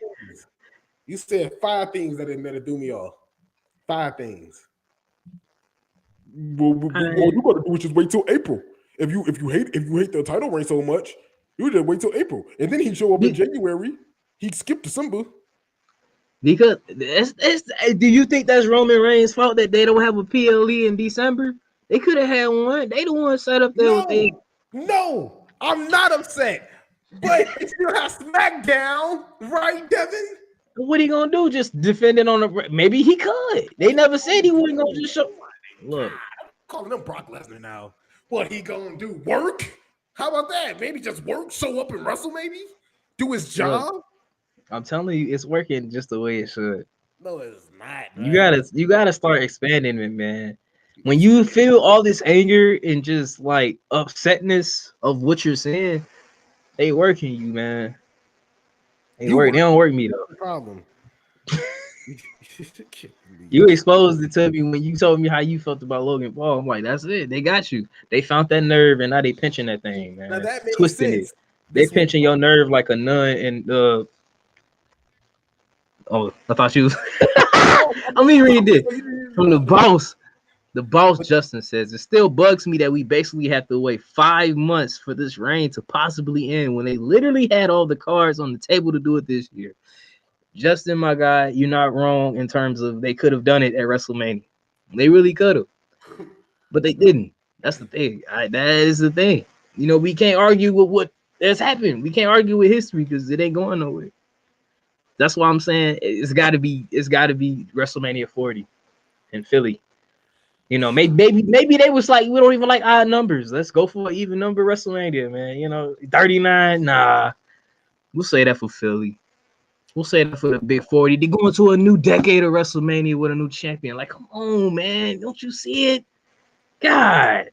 You said 5 things that threw me off. 5 things. Well, you gotta do is just wait till April. If you hate the title reign so much, you just wait till April. And then he show up in January. He skipped December. Because do you think that's Roman Reigns' fault that they don't have a PLE in December? They could have had one. They the one set up there. No, I'm not upset. But it still has SmackDown, right, Devin? What he gonna do? Just defend it on the? Maybe he could. They never said he wasn't gonna just show. Look, I'm calling him Brock Lesnar now. What he gonna do? Work? How about that? Maybe just work, show up and wrestle. Maybe do his job. Look, I'm telling you, it's working just the way it should. No, it's not. Man. You gotta start expanding it, man. When you feel all this anger and just like upsetness of what you're saying, they working you, man. They don't work me though. Problem. You exposed it to me when you told me how you felt about Logan Paul. I'm like, that's it. They got you. They found that nerve, and now they pinching that thing, man. Now that makes twisting sense. it. They pinching your nerve like a nun. And oh, I thought you was. Let me read this from the boss. The boss Justin says, it still bugs me that we basically have to wait 5 months for this reign to possibly end when they literally had all the cards on the table to do it this year. Justin, my guy, you're not wrong in terms of they could have done it at WrestleMania. They really could have, but they didn't. That's the thing. That is the thing. We can't argue with what has happened. We can't argue with history because it ain't going nowhere. That's why I'm saying it's got to be WrestleMania 40 in Philly. Maybe they was like, we don't even like odd numbers. Let's go for an even number WrestleMania, man. 39. Nah, we'll say that for Philly. We'll say that for the big 40. They're going to a new decade of WrestleMania with a new champion. Like, come on, man. Don't you see it? God.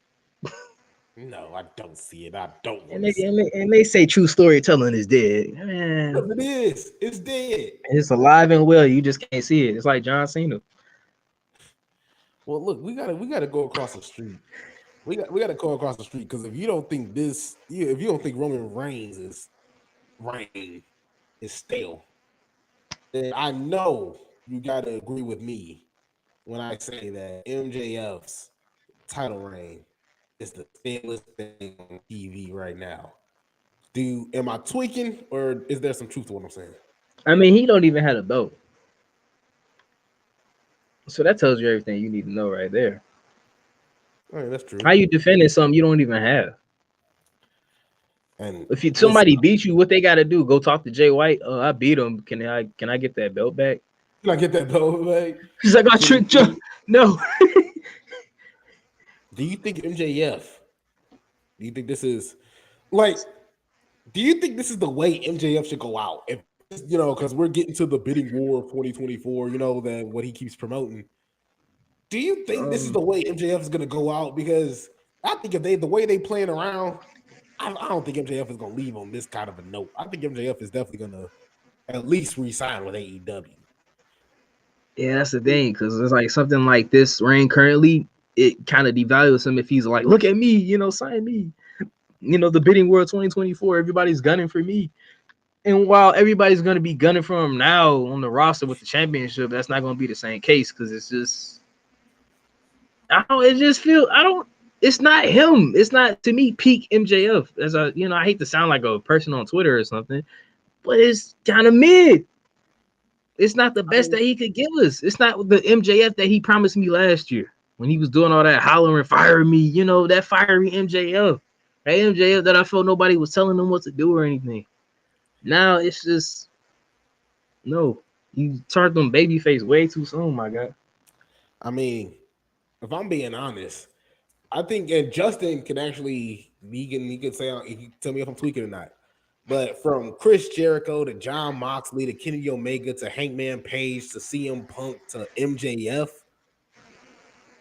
No, I don't see it. I don't. And they say true storytelling is dead. Man. It is. It's dead. It's alive and well. You just can't see it. It's like John Cena. Well, look, we gotta go across the street. We gotta go across the street because if you don't think Roman Reigns is stale, then I know you gotta agree with me when I say that MJF's title reign is the stalest thing on TV right now. Am I tweaking or is there some truth to what I'm saying? I mean, he don't even have a belt. So that tells you everything you need to know right there. All right, that's true. How you defending something you don't even have? And if somebody beat you, what they got to do? Go talk to Jay White. Oh, I beat him. Can I get that belt back? Can I get that belt back? He's like, I tricked you. No. Do you think MJF? Do you think this is like? Do you think this is the way MJF should go out? If because we're getting to the bidding war of 2024. That what he keeps promoting. Do you think this is the way MJF is going to go out? Because I think if the way they playing around, I don't think MJF is going to leave on this kind of a note. I think MJF is definitely going to at least re-sign with AEW. Yeah, that's the thing, because it's like something like this reign currently, it kind of devalues him if he's like, look at me, sign me. The bidding war 2024, everybody's gunning for me. And while everybody's going to be gunning for him now on the roster with the championship, that's not going to be the same case because it's just It just feel. It's not him. It's not to me peak MJF. As I hate to sound like a person on Twitter or something, but it's kind of mid. It's not the best that he could give us. It's not the MJF that he promised me last year when he was doing all that hollering, firing me. That fiery MJF. That MJF that I felt nobody was telling him what to do or anything. Now it's just no. You turned them babyface way too soon, my guy. I mean, if I'm being honest, I think and Justin can actually he can say he can tell me if I'm tweaking or not. But from Chris Jericho to John Moxley to Kenny Omega to Hangman Page to CM Punk to MJF,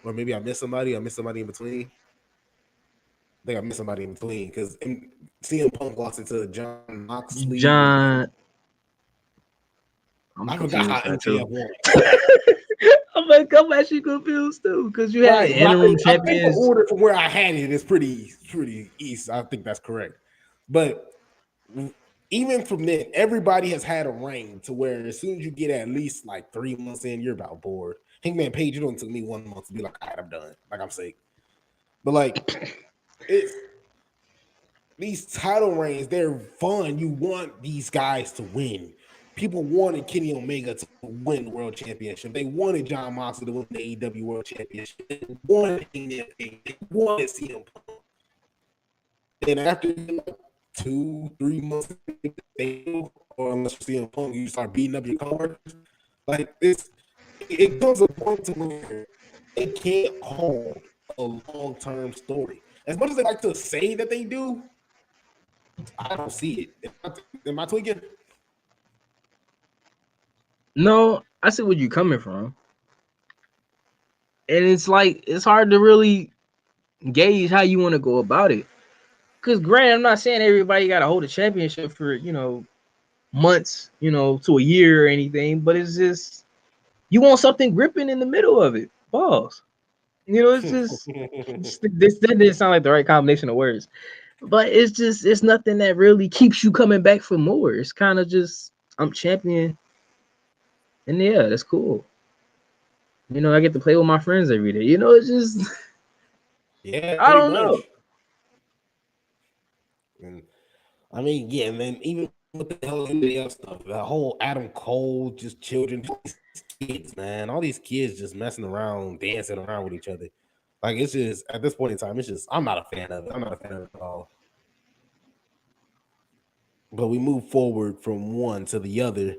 or maybe I missed somebody. I missed somebody in between. I think I missed somebody in between because CM Punk lost it to John Moxley. I forgot how MJF won. I'm actually confused too because you had interim champions. I think the order from where I had it is pretty east. I think that's correct, but. Even from then, everybody has had a reign to where as soon as you get at least like 3 months in, you're about bored. Hangman Page, it only took me 1 month to be like, all right, I'm done. Like I'm sick. But like these title reigns, they're fun. You want these guys to win. People wanted Kenny Omega to win the world championship. They wanted John Moxley to win the AEW world championship. They wanted Hangman Page. They wanted CM Punk. And after 2-3 months, or unless you see a punk, you start beating up your coworkers. Like it comes a point to where it can't hold a long-term story. As much as they like to say that they do, I don't see it. Am I tweaking? No, I see where you're coming from, and it's like it's hard to really gauge how you want to go about it. Because granted, I'm not saying everybody got to hold a championship for, months, to a year or anything, but it's just, you want something gripping in the middle of it. Pause. It's just, this didn't sound like the right combination of words, but it's nothing that really keeps you coming back for more. It's kind of just, I'm champion. And yeah, that's cool. I get to play with my friends every day. It's just, yeah, I don't know. And I mean, yeah, and then even with the hell MJF stuff, the whole Adam Cole, just children, kids, man, all these kids just messing around, dancing around with each other. Like it's just at this point in time, it's just I'm not a fan of it. I'm not a fan of it at all. But we move forward from one to the other.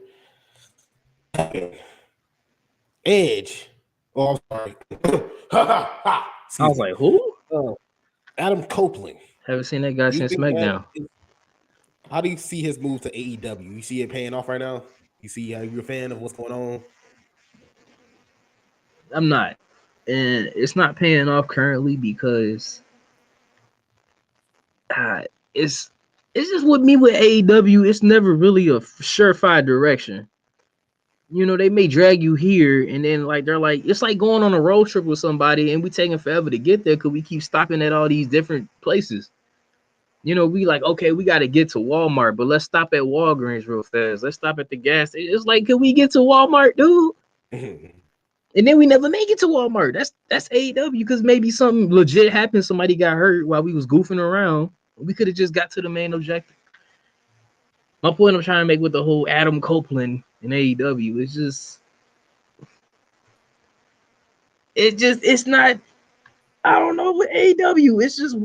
Edge. Oh, I'm sorry. I was like, who? Adam Copeland. Haven't seen that guy since SmackDown. How do you see his move to AEW? You see it paying off right now? You see how you're a fan of what's going on? I'm not. And it's not paying off currently because it's just with me with AEW, it's never really a surefire direction. They may drag you here and then they're like, it's like going on a road trip with somebody and we taking forever to get there because we keep stopping at all these different places. We like, okay, we got to get to Walmart, but let's stop at Walgreens real fast. Let's stop at the gas station. It's like, can we get to Walmart, dude? And then we never make it to Walmart. That's AEW because maybe something legit happened. Somebody got hurt while we was goofing around. We could have just got to the main objective. My point I'm trying to make with the whole Adam Copeland in AEW is it's not, I don't know, with AEW. It's just,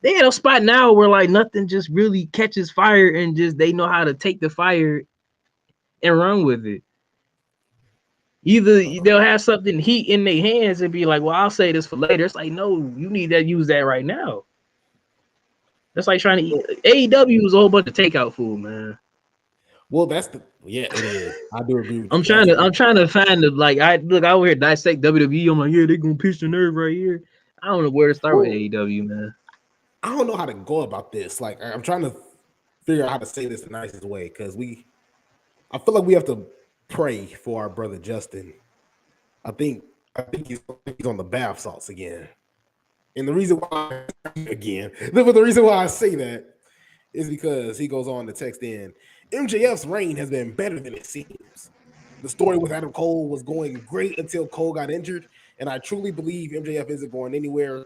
they at a spot now where nothing just really catches fire and just they know how to take the fire and run with it. Either they'll have something heat in their hands and be like, well, I'll say this for later. It's like, no, you need to use that right now. That's like trying to eat. AEW is a whole bunch of takeout food, man. Well, it is. I do agree with I'm trying to find the I over here dissect WWE. I'm like, yeah, they're gonna pinch the nerve right here. I don't know where to start with AEW, man. I don't know how to go about this. I'm trying to figure out how to say this the nicest way because I feel like we have to pray for our brother Justin. I think he's on the bath salts again. And the reason why I say that is because he goes on to text in, MJF's reign has been better than it seems. The story with Adam Cole was going great until Cole got injured. and I truly believe MJF isn't going anywhere.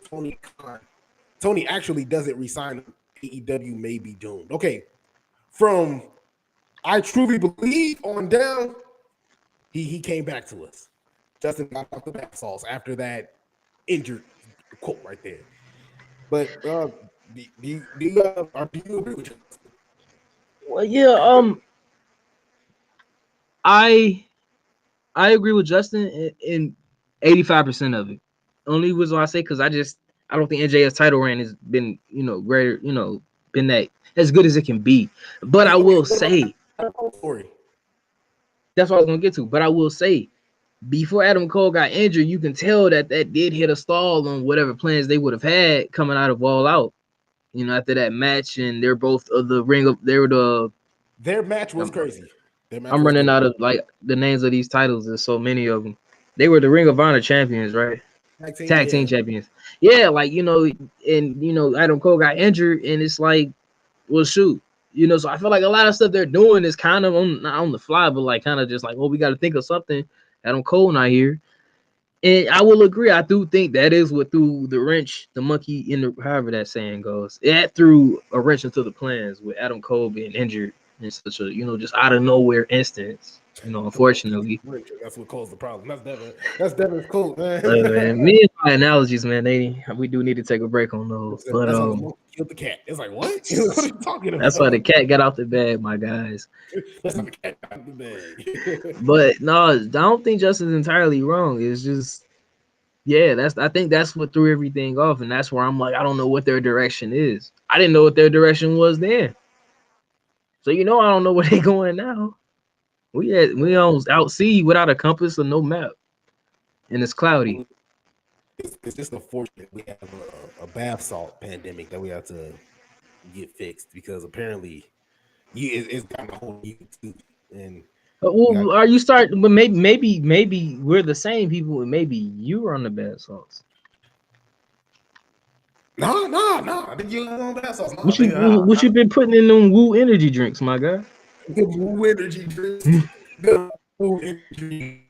Tony actually doesn't resign. AEW may be doomed. Okay, from I truly believe on down, he came back to us. Justin got off the bath sauce after that injured quote right there. But do you agree with you? Well, yeah, I agree with Justin in 85% of it. Only reason why I say because I don't think NJF's title reign has been, greater, been that as good as it can be. But I will say that's what I was gonna get to. But I will say, before Adam Cole got injured, you can tell that did hit a stall on whatever plans they would have had coming out of All Out. After that match, and they're both of the ring up. Their match was crazy. I'm running out of like the names of these titles. There's so many of them. They were the Ring of Honor champions, right? Tag team champions. Yeah, like and Adam Cole got injured, and it's like, well, shoot, So I feel like a lot of stuff they're doing is kind of not on the fly, but like kind of just like, well, we got to think of something. Adam Cole not here, and I will agree. I do think that is what threw the wrench, the monkey in the however that saying goes. It threw a wrench into the plans with Adam Cole being injured in such a just out of nowhere instance. Unfortunately, that's what caused the problem. That's Devin's quote, man. Man. Me and my analogies, man. We do need to take a break on those. But that's how the monkey killed the cat. It's like, what? What are you talking about? That's why the cat got out the bag, my guys. That's how the cat got out the bag. But no, I don't think Justin's entirely wrong. It's just, I think that's what threw everything off, and that's where I'm like, I don't know what their direction is. I didn't know what their direction was then. So I don't know where they're going now. We almost out sea without a compass or no map, and it's cloudy. It's just unfortunate we have a bath salt pandemic that we have to get fixed because apparently it's gotten a whole YouTube and. Are you starting? But maybe we're the same people, and maybe you were on the bath salts. No. I think you're on bath salts. What you been putting in them Woo energy drinks, my guy? The Woo energy drinks. The Woo energy.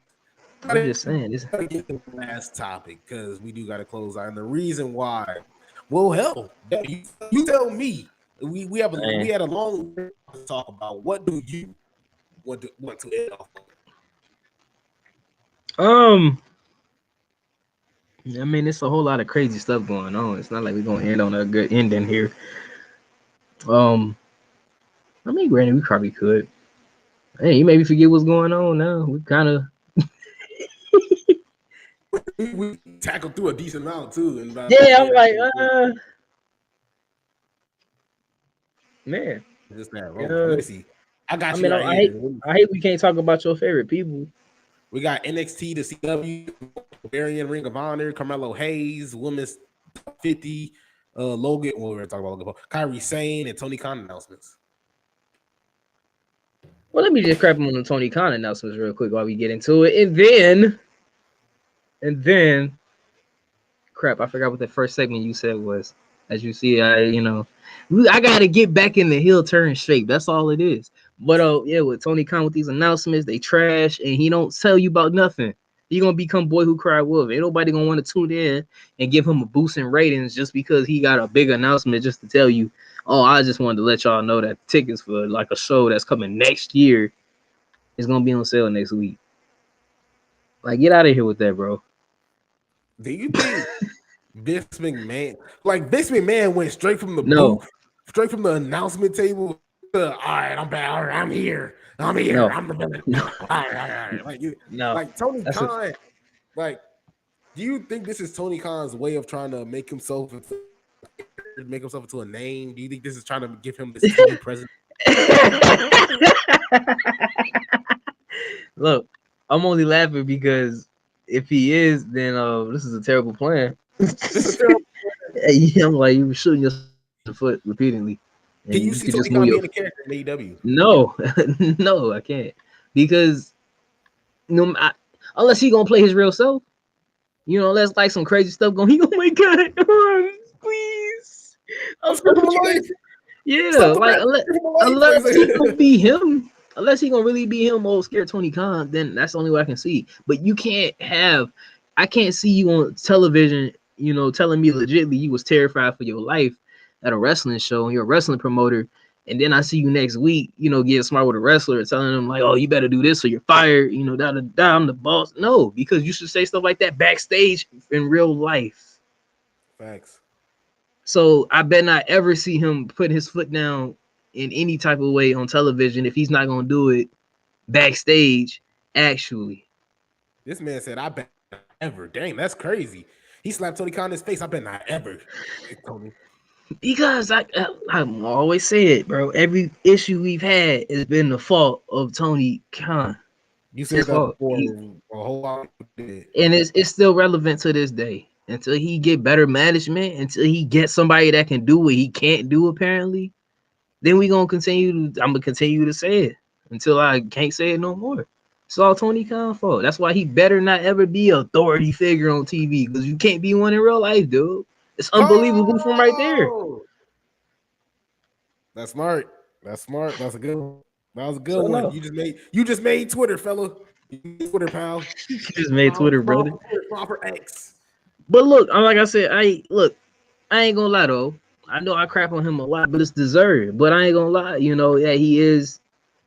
I'm just saying this. Gotta get to the last topic because we do got to close out, and the reason why. Well, hell, you tell me. We had a long talk about what do you want to end off. I mean, it's a whole lot of crazy stuff going on. It's not like we're gonna end on a good ending here. I mean, granted, we probably could. Hey, you maybe forget what's going on now. We kind of we tackled through a decent amount too. And I'm like, man. Just that. Let me see. I got you. I hate we can't talk about your favorite people. We got NXT to CW, Barbarian, Ring of Honor, Carmelo Hayes, Women's 50, Logan. Well, we're gonna talk about Logan Paul, Kairi Sane, and Tony Khan announcements. Well, let me just crap on the Tony Khan announcements real quick while we get into it, and then, crap, I forgot what the first segment you said was. As you see, I gotta get back in the heel turn shape. That's all it is. But with Tony Khan with these announcements, they trash, and he don't tell you about nothing. He gonna become Boy Who Cried Wolf. Ain't nobody gonna want to tune in and give him a boost in ratings just because he got a big announcement just to tell you, oh, I just wanted to let y'all know that tickets for like a show that's coming next year is gonna be on sale next week. Like, get out of here with that, bro. Do you think Vince McMahon went straight from the booth, straight from the announcement table? All right, I'm back. All right, I'm here. No. I'm the villain. No. All right. Like Tony Khan. Do you think this is Tony Khan's way of trying to make himself into a name? Do you think this is trying to give him this TV president? Look, I'm only laughing because if he is, then this is a terrible plan. I'm like, you were shooting yourself in the foot repeatedly. Can you see Tony Khan being a character in AEW? No, I can't. Because unless he gonna play his real self, unless like some crazy stuff going, he gonna make God, please. Unless he gonna be him. Unless he gonna really be him, old scared Tony Khan, then that's the only way I can see. But you can't have. I can't see you on television, you know, telling me legitimately you was terrified for your life at a wrestling show and you're a wrestling promoter. And then I see you next week, you know, getting smart with a wrestler, telling them like, "Oh, you better do this or you're fired." You know, I'm the boss. No, because you should say stuff like that backstage in real life. Facts. So I bet not ever see him put his foot down in any type of way on television if he's not gonna do it backstage. Actually, this man said, "I bet not ever." Dang, that's crazy. He slapped Tony Khan in his face. I bet not ever. Tony. Because I always say it, bro. Every issue we've had has been the fault of Tony Khan. You said that before a whole lot, and it's still relevant to this day. Until he get better management, until he gets somebody that can do what he can't do, apparently, then I'm gonna continue to say it until I can't say it no more. It's all Tony Khan fault. That's why he better not ever be an authority figure on TV, because you can't be one in real life, dude. It's unbelievable from right there. That's smart. That's smart. That's a good one. That was a good one. You just made Twitter, fella. Twitter, pal. You just made Twitter, brother. Proper X. But look, like I said, I ain't gonna lie though. I know I crap on him a lot, but it's deserved. But I ain't gonna lie, you know, yeah, it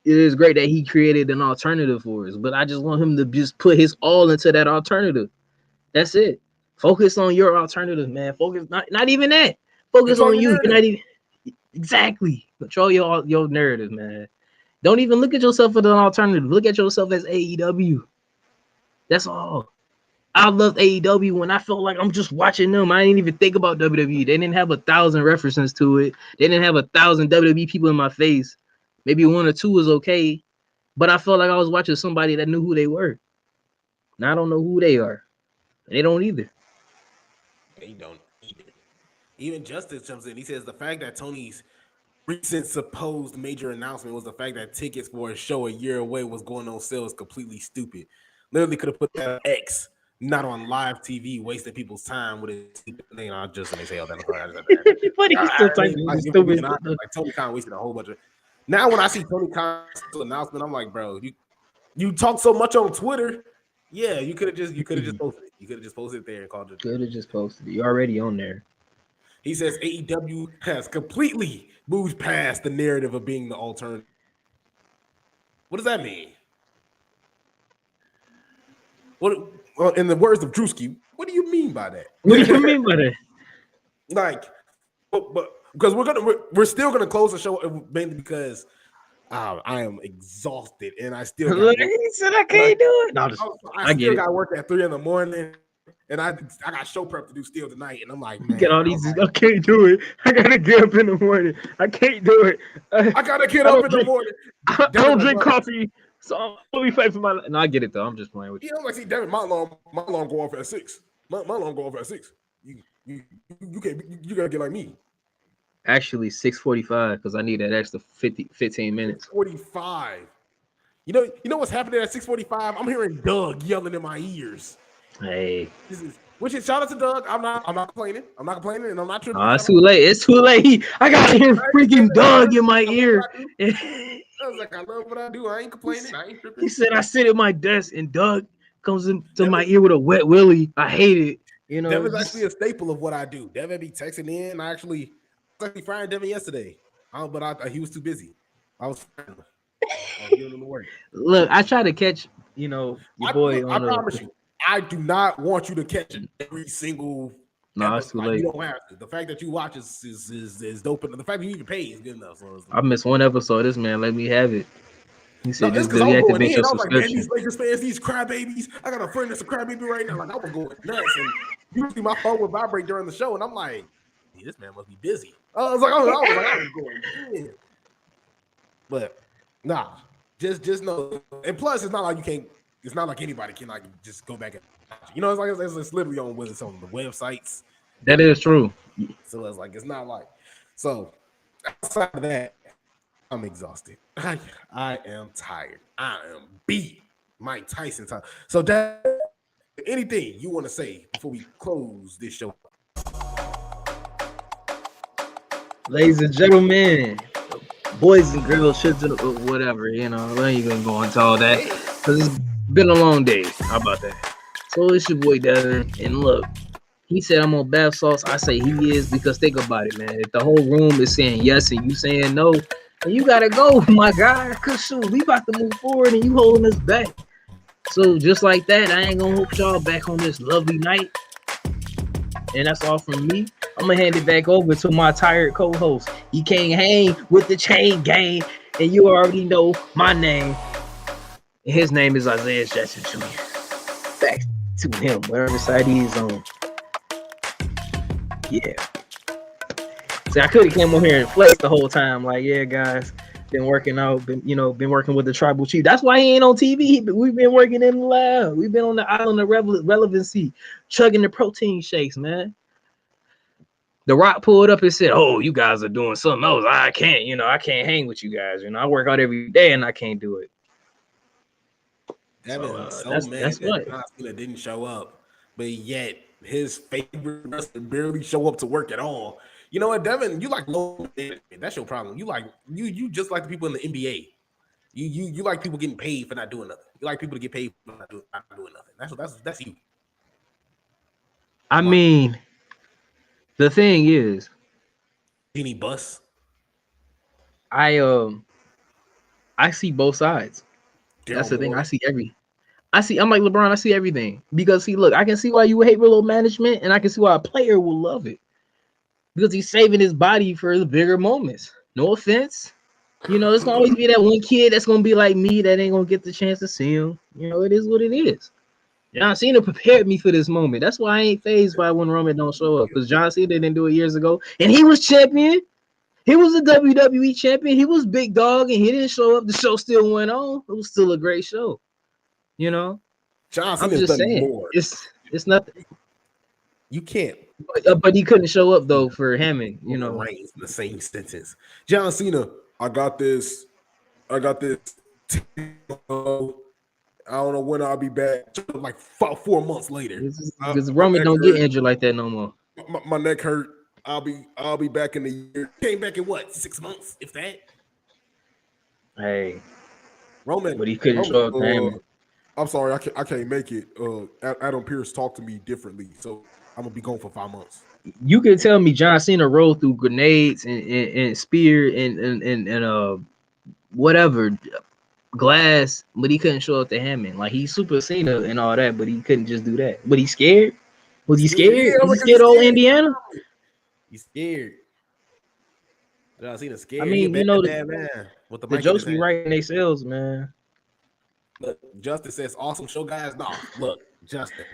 is great that he created an alternative for us. But I just want him to just put his all into that alternative. That's it. Focus on your alternative, man. Focus, not even that. Focus on you. You're not even exactly control your narrative, man. Don't even look at yourself as an alternative. Look at yourself as AEW. That's all. I loved AEW when I felt like I'm just watching them. I didn't even think about WWE. They didn't have 1,000 references to it. They didn't have 1,000 WWE people in my face. Maybe 1 or 2 was okay, but I felt like I was watching somebody that knew who they were. Now I don't know who they are. They don't either. They don't either. Even Justice jumps in. He says the fact that Tony's recent supposed major announcement was the fact that tickets for a show a year away was going on sale is completely stupid. Literally could have put that on X, not on live TV, wasting people's time with a stupid thing. I just say, "Oh, that's funny." He's still talking stupid. Like Tony Khan wasted a whole bunch of. Now when I see Tony Khan's announcement, I'm like, bro, you talk so much on Twitter. Yeah, you could have just posted it. You could have just posted it there and called it. Could have just posted it. You're already on there. He says AEW has completely moved past the narrative of being the alternative. What does that mean? Well, in the words of Drewski, what do you mean by that? What do you mean by that? Like, but because we're still gonna close the show mainly because I am exhausted and I still. He said I can't do it. No, I still got to work at 3 a.m. and I got show prep to do still tonight, and I'm like, man, get all these. I can't do it. I gotta get up in the morning. I can't do it. I gotta get up in the morning. I don't drink coffee, so I'll be fighting for my life. No, I get it though. I'm just playing with you. You know, like see, Devin, my alarm go off at 6. My alarm go off at 6. You gotta get like me. Actually, 6:45 because I need that extra 15 minutes. 45. You know what's happening at 6:45? I'm hearing Doug yelling in my ears. Hey, which is shout out to Doug. I'm not complaining. I'm not complaining, and I'm not tripping. It's too late. It's too late. I gotta hear freaking Doug in my ear. I was like, I love what I do. I ain't complaining. I ain't tripping. He said I sit at my desk and Doug comes into my ear with a wet willy. I hate it. You know, Devin's actually a staple of what I do. Devin be texting in. I actually fired Devin yesterday, but he was too busy. I was giving him the work. Look, I try to catch, your boy. I promise you, I do not want you to catch every single. No, it's too late. You don't have to. The fact that you watch is dope. The fact that you even pay is good enough. So I missed one episode. This man let me have it. He said, "Just deactivate your subscription." Like, these Lakers fans, these crybabies. I got a friend that's a crybaby right now. Like I was going nuts, and usually my phone would vibrate during the show, and I'm like, hey, "This man must be busy." I was going. Yeah. But nah, just know. And plus, it's not like you can't. It's not like anybody can like just go back and it's literally on the websites. That is true. So it's like it's not like so. Outside of that, I'm exhausted. I am tired. I am beat. Mike Tyson time. So, Dad, anything you want to say before we close this show? Ladies and gentlemen, boys and girls, shits and whatever, I ain't gonna go into all that because it's been a long day. How about that? So it's your boy Devin, and look, he said I'm on bath salts. I say he is because think about it, man. If the whole room is saying yes and you saying no, then you gotta go, my guy. Cause shoot, we about to move forward and you holding us back. So just like that, I ain't gonna hold y'all back on this lovely night. And that's all from me. I'm gonna hand it back over to my tired co-host. He can't hang with the chain gang, and you already know my name. And his name is Isaiah Jackson Jr. Back to him, wherever side he is on. Yeah. See, I could have came on here and flexed the whole time. Like, yeah, guys, been working out, been working with the tribal chief. That's why he ain't on TV. We've been working in the lab. We've been on the island of relevancy, chugging the protein shakes, man. The Rock pulled up and said, "Oh, you guys are doing something else. I can't, I can't hang with you guys. I work out every day and I can't do it." Devin's so mad that John Cena didn't show up, but yet his favorite wrestler barely show up to work at all. You know what, Devin? You like low management. That's your problem. You just like the people in the NBA. You like people getting paid for not doing nothing. You like people to get paid for not doing nothing. That's you. I mean, the thing is, Genie Bus. I see both sides. That's the thing. I'm like LeBron. I see everything because look, I can see why you would hate real management, and I can see why a player will love it because he's saving his body for the bigger moments. No offense, it's gonna always be that one kid that's gonna be like me that ain't gonna get the chance to see him. It is what it is. John Cena prepared me for this moment. That's why I ain't fazed by when Roman don't show up because John Cena didn't do it years ago, and he was champion. He was a WWE champion. He was big dog, and he didn't show up. The show still went on. It was still a great show. John Cena's I'm just done saying, more. It's nothing. You can't. But he couldn't show up though for Hammond. Reigns in the same sentence. John Cena, I got this. I don't know when I'll be back. Like 4 months later. Because Roman don't get injured like that no more. My neck hurt. I'll be back in the year. Came back in what, 6 months, if that? Hey, Roman, but he couldn't show up. I'm sorry, I can't make it. Adam Pearce talked to me differently, so I'm gonna be gone for 5 months. You can tell me John Cena rolled through grenades and spear and whatever glass, but he couldn't show up to Hammond. Like he's Super Cena and all that, but he couldn't just do that. But he scared. Was he scared? Yeah, was he scared old Indiana? He's scared. John Cena scared. I mean, man. With the jokes be right in their cells, man. Look, Justin says, awesome show, guys. No, look, Justin.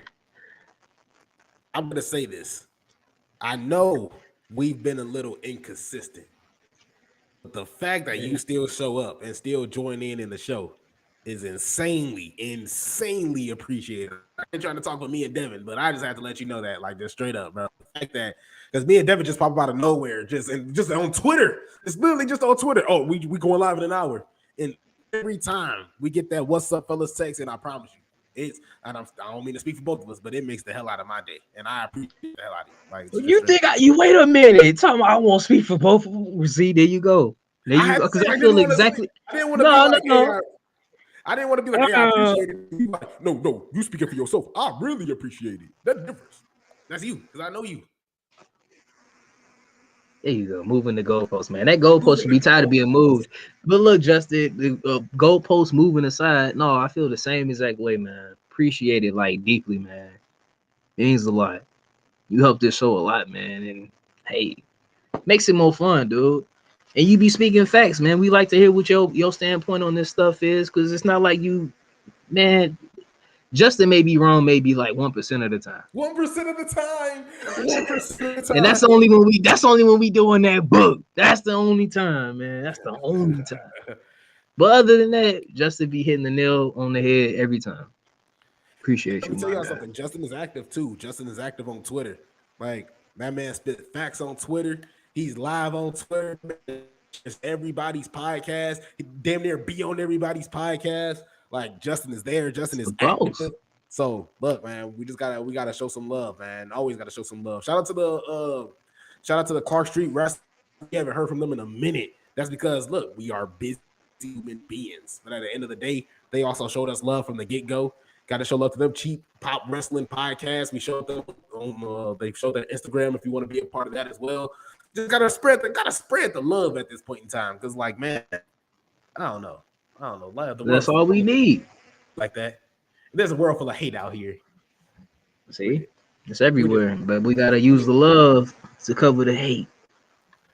I'm going to say this. I know we've been a little inconsistent. But the fact that you still show up and still join in the show is insanely appreciated. I ain't trying to talk with me and Devin, but I just have to let you know that, like, just straight up, bro. The fact that, because me and Devin just pop up out of nowhere, just on Twitter. It's literally just on Twitter. Oh, we going live in an hour. And every time we get that "What's up, fellas" text, and I promise you, I don't mean to speak for both of us, but it makes the hell out of my day, and I appreciate the hell out of it. Like, you think you wait a minute? Tell me I won't speak for both of them. See, there you go. There you go. Because I feel exactly. I didn't want to no. I didn't want to be like, hey, I appreciate it. You like, no, you speaking for yourself. I really appreciate it. That's the difference. That's you, because I know you. There you go, moving the goalpost, man. That goalpost should be tired of being moved. But look, Justin, the goalpost moving aside. No, I feel the same exact way, man. Appreciate it like deeply, man. It means a lot. You helped this show a lot, man. And hey, makes it more fun, dude. And you be speaking facts, man. We like to hear what your standpoint on this stuff is, because it's not like you, man. Justin may be wrong, maybe like 1% of the time. 1% of the time. 1% of the time. And that's only when we doing that book. That's the only time, man. That's the only time. But other than that, Justin be hitting the nail on the head every time. Appreciate you. Let me tell y'all something. Justin is active too. Justin is active on Twitter. Like, that man spit facts on Twitter. He's live on Twitter. It's everybody's podcast. He damn near be on everybody's podcast. Like, Justin is there. Justin is active. So look, man, we gotta show some love, man. Always gotta show some love. Shout out to the Clark Street Wrestling. We haven't heard from them in a minute. That's because look, we are busy human beings. But at the end of the day, they also showed us love from the get-go. Got to show love to them. Cheap Pop Wrestling Podcast. We showed them on they showed their Instagram if you want to be a part of that as well. Just gotta spread the love at this point in time. Because like, man, I don't know. That's all we need. Like that. There's a world full of hate out here. See, it's everywhere, but we gotta use the love to cover the hate.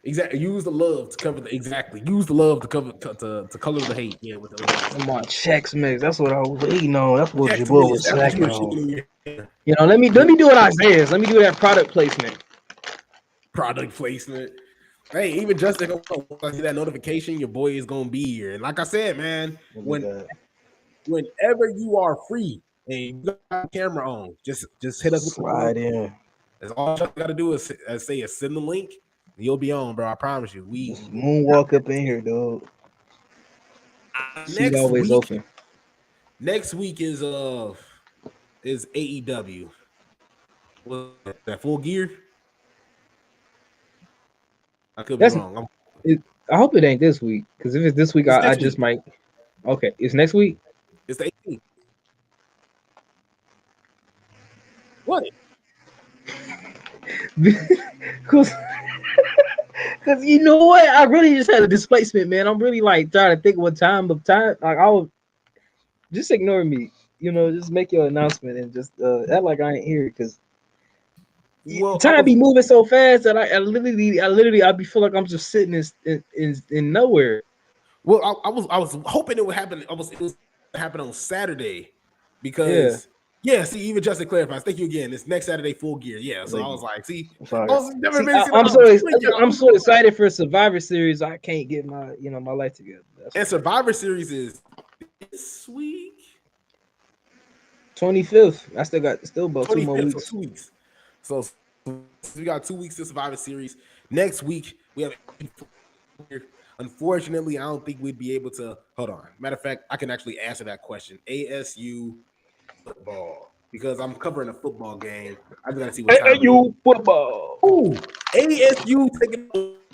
Exactly. Use the love to cover the Use the love to cover to color the hate. Yeah, with the Come on, Chex Mix. That's what I was waiting on. That's what your boy was slacking on. You know, let me do what Isaiah's. Let me do that product placement. Hey, even Justin, I see that notification, your boy is gonna be here. And like I said, man, whenever you are free and you got the camera on, just hit us. Slide in. That's all you gotta do is send the link. You'll be on, bro. I promise you. We just moonwalk up in here, dude. Seat always open. Next week is AEW. What that Full Gear? I could be wrong. I hope it ain't this week, because if it's this week, I just might. Okay, it's next week. It's the 18th. What? Because you know what, I really just had a displacement, man. I'm really like trying to think what time. Like I would just ignore me, you know. Just make your announcement and just act like I ain't here, because time be moving so fast that I literally I be feel like I'm just sitting in nowhere. Well, I was hoping it would happen. It was happen on Saturday, because. Yeah, see, even Justin clarifies. Thank you again. It's next Saturday, Full Gear. Yeah, so I was like, I'm so excited for Survivor Series. I can't get my life together. And Survivor Series is this week, 25th. I still about 2 more weeks. So 2 weeks. So we got 2 weeks to Survivor Series. Next week we have. Unfortunately, I don't think we'd be able to. Hold on. Matter of fact, I can actually answer that question. ASU. Football, because I'm covering a football game. I gotta see what time. ASU football. Ooh, ASU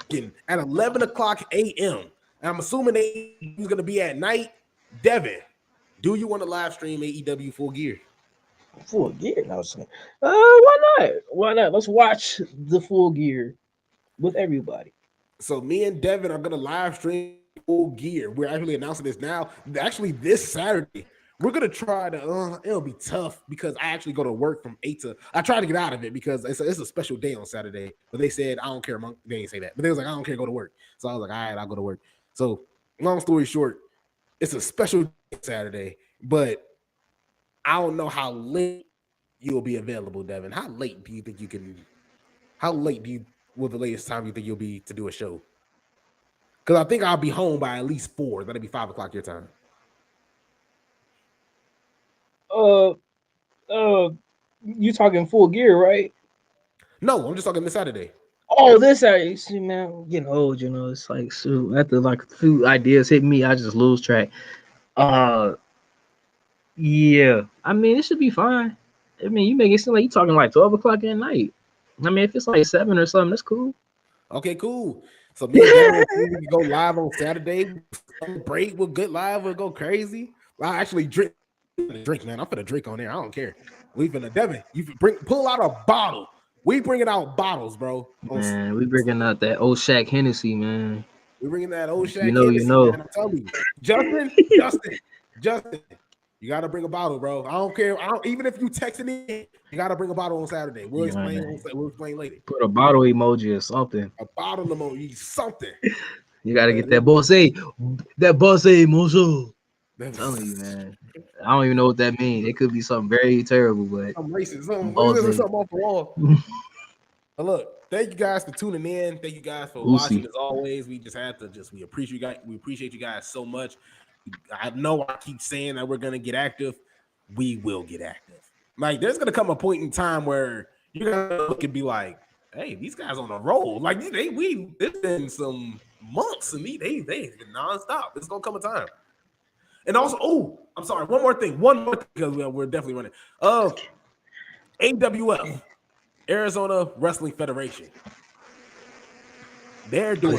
taking at 11 o'clock a.m. And I'm assuming ASU is gonna be at night. Devin, do you want to live stream AEW Full Gear? Full Gear? No, why not? Why not? Let's watch the Full Gear with everybody. So me and Devin are gonna live stream Full Gear. We're actually announcing this now. Actually, this Saturday. We're gonna try to. It'll be tough because I actually go to work from 8 to. I try to get out of it because it's a special day on Saturday. But they said I don't care. They didn't say that, but they was like I don't care. Go to work. So I was like, all right, I'll go to work. So long story short, it's a special day Saturday, but I don't know how late you'll be available, Devin. How late do you think you can? How late will the latest time you think you'll be to do a show? Because I think I'll be home by at least 4. That'll be 5 o'clock your time. You talking Full Gear, right? No, I'm just talking this Saturday. Oh, this Saturday. See, man, I'm getting old, you know. It's like, so after like a few ideas hit me, I just lose track. Yeah. I mean, it should be fine. I mean, you make it seem like you're talking like 12 o'clock at night. I mean, if it's like 7 or something, that's cool. Okay, cool. So me and Devin, we go live on Saturday. Break, we'll get live. We'll go crazy. I actually drink, man. I'm finna drink on there. I don't care. We finna, Devin, you pull out a bottle. We bringing out bottles, bro. Man, we bringing out that old Shaq Hennessy, man. We bringing that old Shaq Hennessy, you know. Man, I'm telling you. Justin, you gotta bring a bottle, bro. I don't care. Even if you texting in, you gotta bring a bottle on Saturday. We'll explain later. Put a bottle emoji or something. A bottle emoji, something. You gotta get that boss emoji. I'm telling you, man. I don't even know what that means. It could be something very terrible, but I'm racist. Something off the wall. But look, thank you guys for tuning in. Thank you guys for watching. As always, we just had to we appreciate you guys so much. I know I keep saying that we're gonna get active. We will get active. Like, there's gonna come a point in time where you're gonna look and be like, "Hey, these guys on a roll. Like, it's been some months of me. They've been nonstop. It's gonna come a time." And also, I'm sorry, one more thing, because we're definitely running. AWF, Arizona Wrestling Federation. They're doing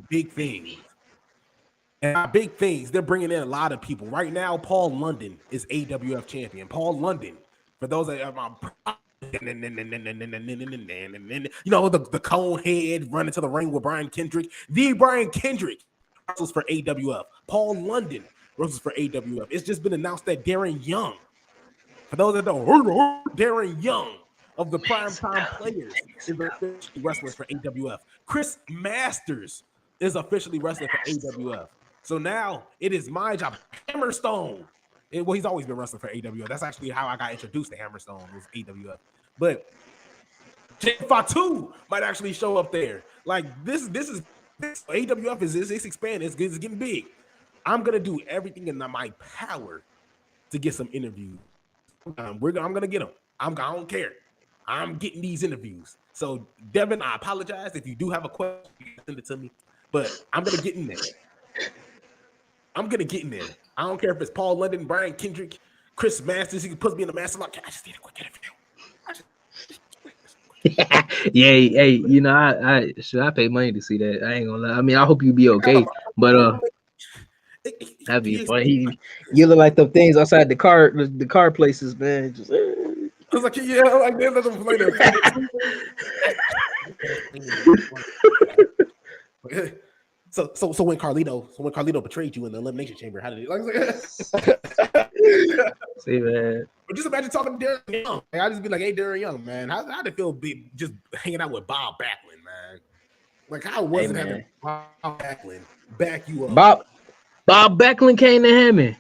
big things. And big things, they're bringing in a lot of people. Right now, Paul London is AWF champion. Paul London, for those that are the cone head running to the ring with Brian Kendrick. The Brian Kendrick wrestles for AWF. Paul London wrestles for AWF. It's just been announced that Darren Young, for those that don't, Darren Young of the Primetime Players is officially wrestling for AWF. Chris Masters is officially wrestling for AWF. So now it is my job. Hammerstone. Well, he's always been wrestling for AWF. That's actually how I got introduced to Hammerstone, was AWF. But Jay Fatu might actually show up there. Like this AWF is expanding. It's getting big. I'm gonna do everything in my power to get some interviews. I'm gonna get them. I don't care. I'm getting these interviews. So Devin, I apologize if you do have a question. Send it to me. But I'm gonna get in there. I don't care if it's Paul London, Brian Kendrick, Chris Masters. He can put me in the master lock. I just need a quick interview. Yeah, hey, you know, I pay money to see that. I ain't gonna lie. I mean, I hope you be okay, but that'd be funny. You look like the things outside the car places, man. Just, I was like, yeah, like they let them play that. So when Carlito betrayed you in the elimination chamber, how did it like? See, man. But just imagine talking to Darren Young. Like, I just be like, hey, Darren Young, man, how did it feel just hanging out with Bob Backlund, man? Like, how was it having Bob Backlund back you up? Bob Backlund came to Hammond.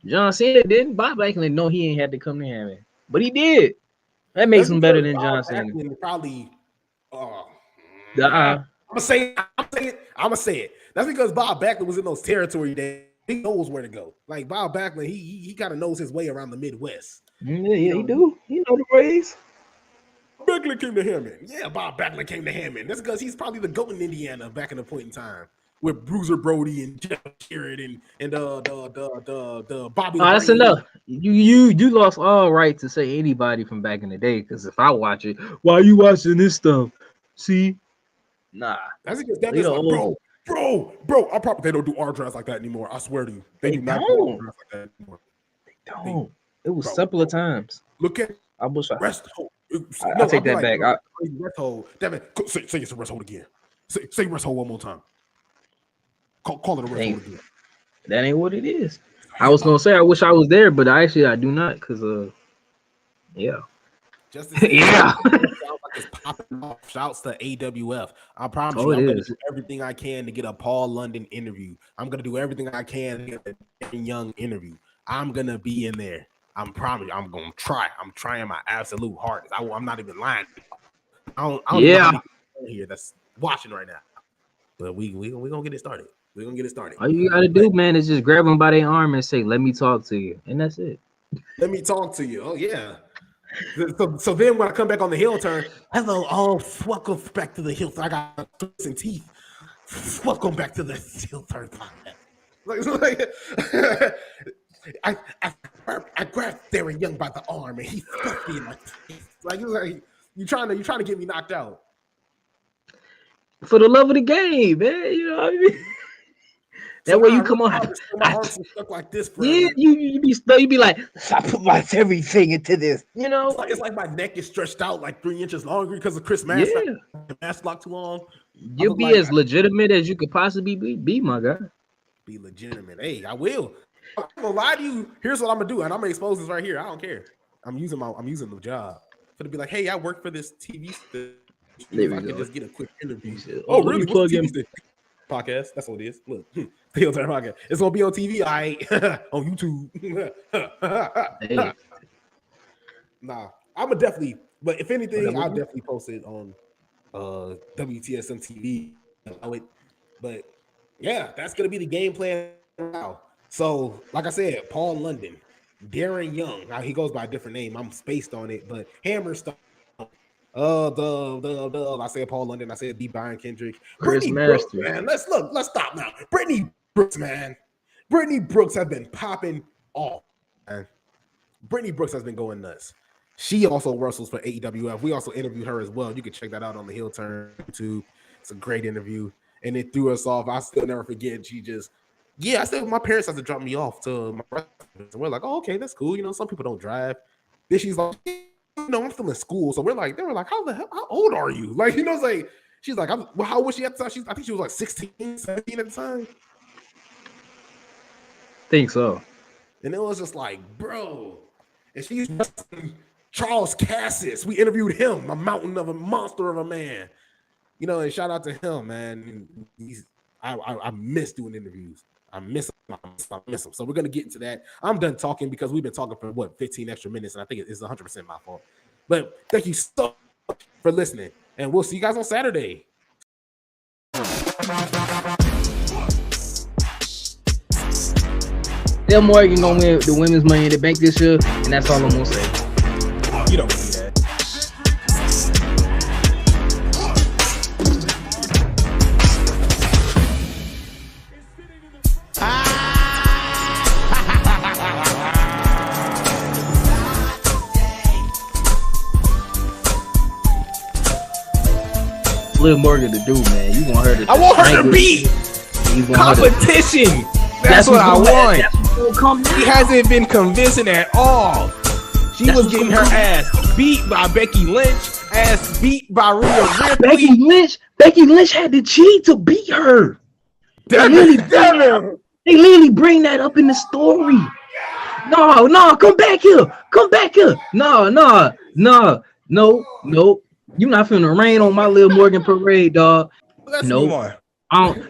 John Cena didn't. Bob Backlund, no, he ain't had to come to Hammond, but he did. That makes him better than John Cena. Probably. I'm gonna say it. That's because Bob Backlund was in those territory days. He knows where to go. Like Bob Backlund, he kind of knows his way around the Midwest. Yeah, he do. He know the ways. Backlund came to Hammond. Yeah, Bob Backlund came to Hammond. That's because he's probably the GOAT in Indiana back in the point in time with Bruiser Brody and Jeff Jarrett and the Bobby. Oh, that's enough. You lost all right to say anybody from back in the day. Because if I watch it, why are you watching this stuff? See. Nah, that's because that is like, bro. I probably they don't do our drafts like that anymore. I swear to you, they do not do our drafts like that anymore. They don't. It was simpler times. Look at rest hold. I'll take that back. Rest hold. Devin, say it's a rest hold again. Say rest hold one more time. Call it a rest hold again. That ain't what it is. I was gonna say I wish I was there, but I do not, because yeah. Yeah. It's popping off. Shouts to AWF. I promise you, I'm gonna do everything I can to get a Paul London interview. I'm gonna do everything I can to get a Darren Young interview. I'm gonna be in there. I'm promise you, I'm gonna try. I'm trying my absolute hardest. I'm not even lying. I don't know here that's watching right now. But we gonna get it started. We're gonna get it started. All you gotta do, man, is just grab them by their arm and say, "Let me talk to you," and that's it. Let me talk to you. Oh yeah. So then when I come back on the heel turn, hello, welcome back to the heel turn. I got twists and teeth. Welcome back to the heel turn podcast. I grabbed Darren Young by the arm and he stuck me in my face. Like you trying to get me knocked out. For the love of the game, man. You know what I mean? That way you come on. My arms are stuck like this. Yeah, you be stuck. You be like, I put my everything into this. You know, it's like my neck is stretched out like 3 inches longer because of Chris Mask. Yeah, the mask locked too long. You'll be as legitimate as you could possibly be, my guy. Be legitimate. Hey, I will. I'm gonna lie to you. Here's what I'm gonna do, and I'm gonna expose this right here. I don't care. I'm using the job. For to be like, hey, I work for this TV station. If I could just get a quick interview. Oh, really? What's TV station? Podcast. That's what it is. Look, Heel Turn Podcast. It's gonna be on TV, on YouTube. Hey. Nah, I'm gonna definitely. But if anything, I'll definitely post it on WTSM TV. But yeah, that's gonna be the game plan now. So, like I said, Paul London, Darren Young. Now he goes by a different name. I'm spaced on it, but Hammerstone. I said Paul London. I said B. Brian Kendrick. Brittany Brooks, man. Let's stop now. Brittany Brooks, man. Brittany Brooks has been popping off, man. Brittany Brooks has been going nuts. She also wrestles for AEWF. We also interviewed her as well. You can check that out on the Heel Turn YouTube. It's a great interview, and it threw us off. I still never forget. She just Yeah, I said my parents had to drop me off to my brother. And we're like, oh, okay, that's cool. You know, some people don't drive. Then she's like, no, I'm still in school. So they were like, how old are you? Like, you know, it's like, she's like, well, how was she at the time? I think she was like 16, 17 at the time. Think so. And it was just like, bro. And she's Charles Cassis. We interviewed him, a monster of a man. You know, and shout out to him, man. I miss doing interviews. I miss him. So we're gonna get into that. I'm done talking because we've been talking for 15 extra minutes, and I think it's 100% my fault. But thank you so much for listening, and we'll see you guys on Saturday. Liv Morgan gonna win the women's Money in the Bank this year, and that's all I'm gonna say. You don't believe that. Liv Morgan to do, man. You want her to? I want her to beat competition. That's what I want. He hasn't been convincing at all. She was getting her ass beat by Becky Lynch, ass beat by Rhea Ripley. Becky Lynch had to cheat to beat her. They literally bring that up in the story. No, come back here. No. You're not finna rain on my Liv Morgan parade, dog. Let's move on.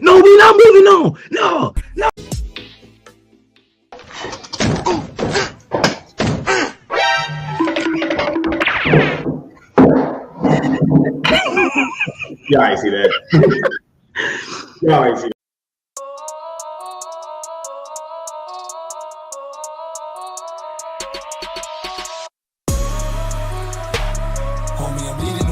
No, we're not moving on. No. Y'all ain't see that. Y'all ain't see that. Homie, I'm leading